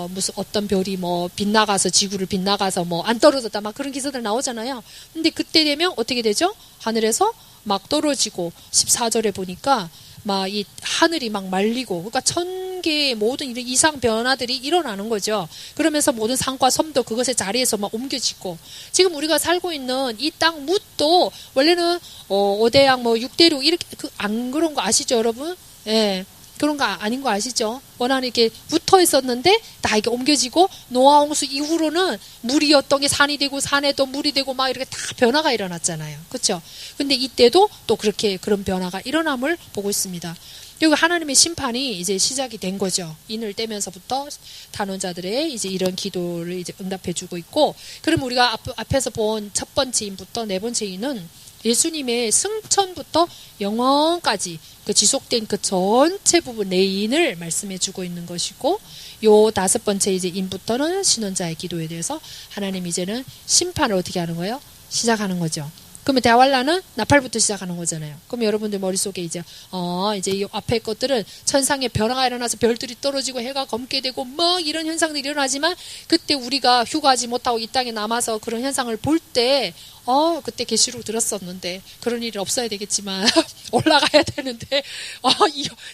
무슨 어떤 별이 빗나가서 지구를 빗나가서 안 떨어졌다 막 그런 기사들 나오잖아요. 근데 그때 되면 어떻게 되죠? 하늘에서 막 떨어지고 14절에 보니까 막 이 하늘이 막 말리고 그러니까 1000개의 모든 이런 이상 변화들이 일어나는 거죠. 그러면서 모든 산과 섬도 그것의 자리에서 막 옮겨지고 지금 우리가 살고 있는 이 땅 묻도 원래는 5대양 6대륙 이렇게 안 그런 거 아시죠, 여러분? 예. 그런 거 아닌 거 아시죠? 원하는 이렇게 붙어 있었는데 다 이게 옮겨지고 노아 홍수 이후로는 물이었던 게 산이 되고 산에 또 물이 되고 막 이렇게 다 변화가 일어났잖아요. 그렇죠? 근데 이때도 또 그렇게 그런 변화가 일어남을 보고 있습니다. 그리고 하나님의 심판이 이제 시작이 된 거죠. 인을 떼면서부터 단원자들의 이제 이런 기도를 이제 응답해주고 있고, 그럼 우리가 앞에서 본 첫 번째 인부터 네 번째 인은 예수님의 승천부터 영원까지 그 지속된 그 전체 부분 내인을 말씀해주고 있는 것이고, 요 다섯 번째 이제 인부터는 신원자의 기도에 대해서 하나님 이제는 심판을 어떻게 하는 거예요? 시작하는 거죠. 그러면 대활라는 나팔부터 시작하는 거잖아요. 그럼 여러분들 머릿속에 이제 이 앞에 것들은 천상의 변화가 일어나서 별들이 떨어지고 해가 검게 되고 뭐 이런 현상들이 일어나지만, 그때 우리가 휴가하지 못하고 이 땅에 남아서 그런 현상을 볼 때 그때 계시록 들었었는데 그런 일이 없어야 되겠지만 올라가야 되는데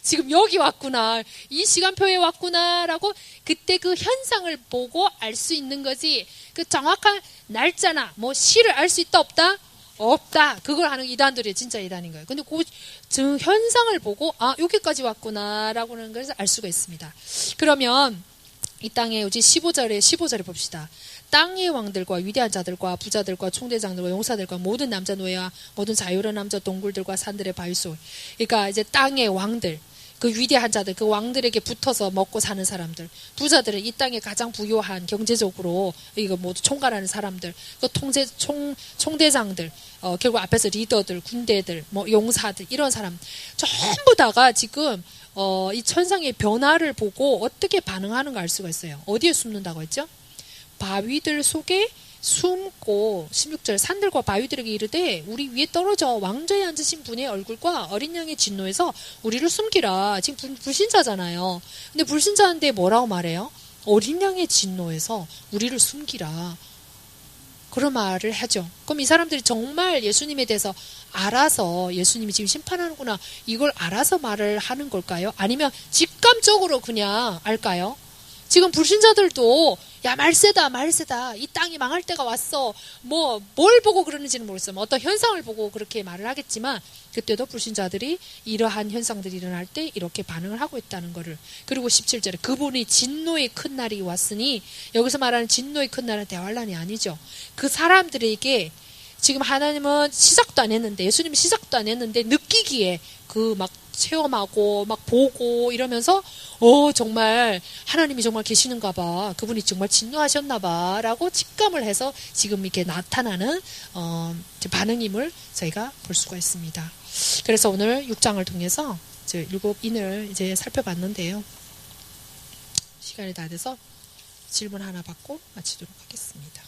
지금 여기 왔구나, 이 시간표에 왔구나라고 그때 그 현상을 보고 알 수 있는 거지, 그 정확한 날짜나 뭐 시를 알 수 있다 없다? 없다. 그걸 하는 이단들이 진짜 이단인 거예요. 근데 그 현상을 보고 여기까지 왔구나라고 하는 것을 알 수가 있습니다. 그러면 이 땅에 이제 15절에 봅시다. 땅의 왕들과 위대한 자들과 부자들과 총대장들과 용사들과 모든 남자 노예와 모든 자유로운 남자 동굴들과 산들의 바위소. 그러니까 이제 땅의 왕들, 그 위대한 자들, 그 왕들에게 붙어서 먹고 사는 사람들, 부자들은 이 땅에 가장 부유한 경제적으로 이거 모두 총괄하는 사람들, 그 총대장들, 결국 앞에서 리더들, 군대들, 뭐 용사들, 이런 사람 전부 다가 지금 이 천상의 변화를 보고 어떻게 반응하는가 알 수가 있어요. 어디에 숨는다고 했죠? 바위들 속에 숨고, 16절 산들과 바위들에게 이르되 우리 위에 떨어져 왕좌에 앉으신 분의 얼굴과 어린 양의 진노에서 우리를 숨기라. 지금 불신자잖아요. 근데 불신자인데 뭐라고 말해요? 어린 양의 진노에서 우리를 숨기라. 그런 말을 하죠. 그럼 이 사람들이 정말 예수님에 대해서 알아서 예수님이 지금 심판하는구나, 이걸 알아서 말을 하는 걸까요? 아니면 직감적으로 그냥 알까요? 지금 불신자들도 야 말세다 이 땅이 망할 때가 왔어, 뭐 뭘 보고 그러는지는 모르겠어요. 뭐 어떤 현상을 보고 그렇게 말을 하겠지만, 그때도 불신자들이 이러한 현상들이 일어날 때 이렇게 반응을 하고 있다는 거를. 그리고 17절에 그분이 진노의 큰 날이 왔으니, 여기서 말하는 진노의 큰 날은 대환란이 아니죠. 그 사람들에게 지금 하나님은 시작도 안 했는데, 예수님이 시작도 안 했는데 느끼기에 그 막 체험하고 막 보고 이러면서 정말 하나님이 정말 계시는가 봐, 그분이 정말 진노하셨나 봐 라고 직감을 해서 지금 이렇게 나타나는 반응임을 저희가 볼 수가 있습니다. 그래서 오늘 6장을 통해서 7인을 이제 살펴봤는데요. 시간이 다 돼서 질문 하나 받고 마치도록 하겠습니다.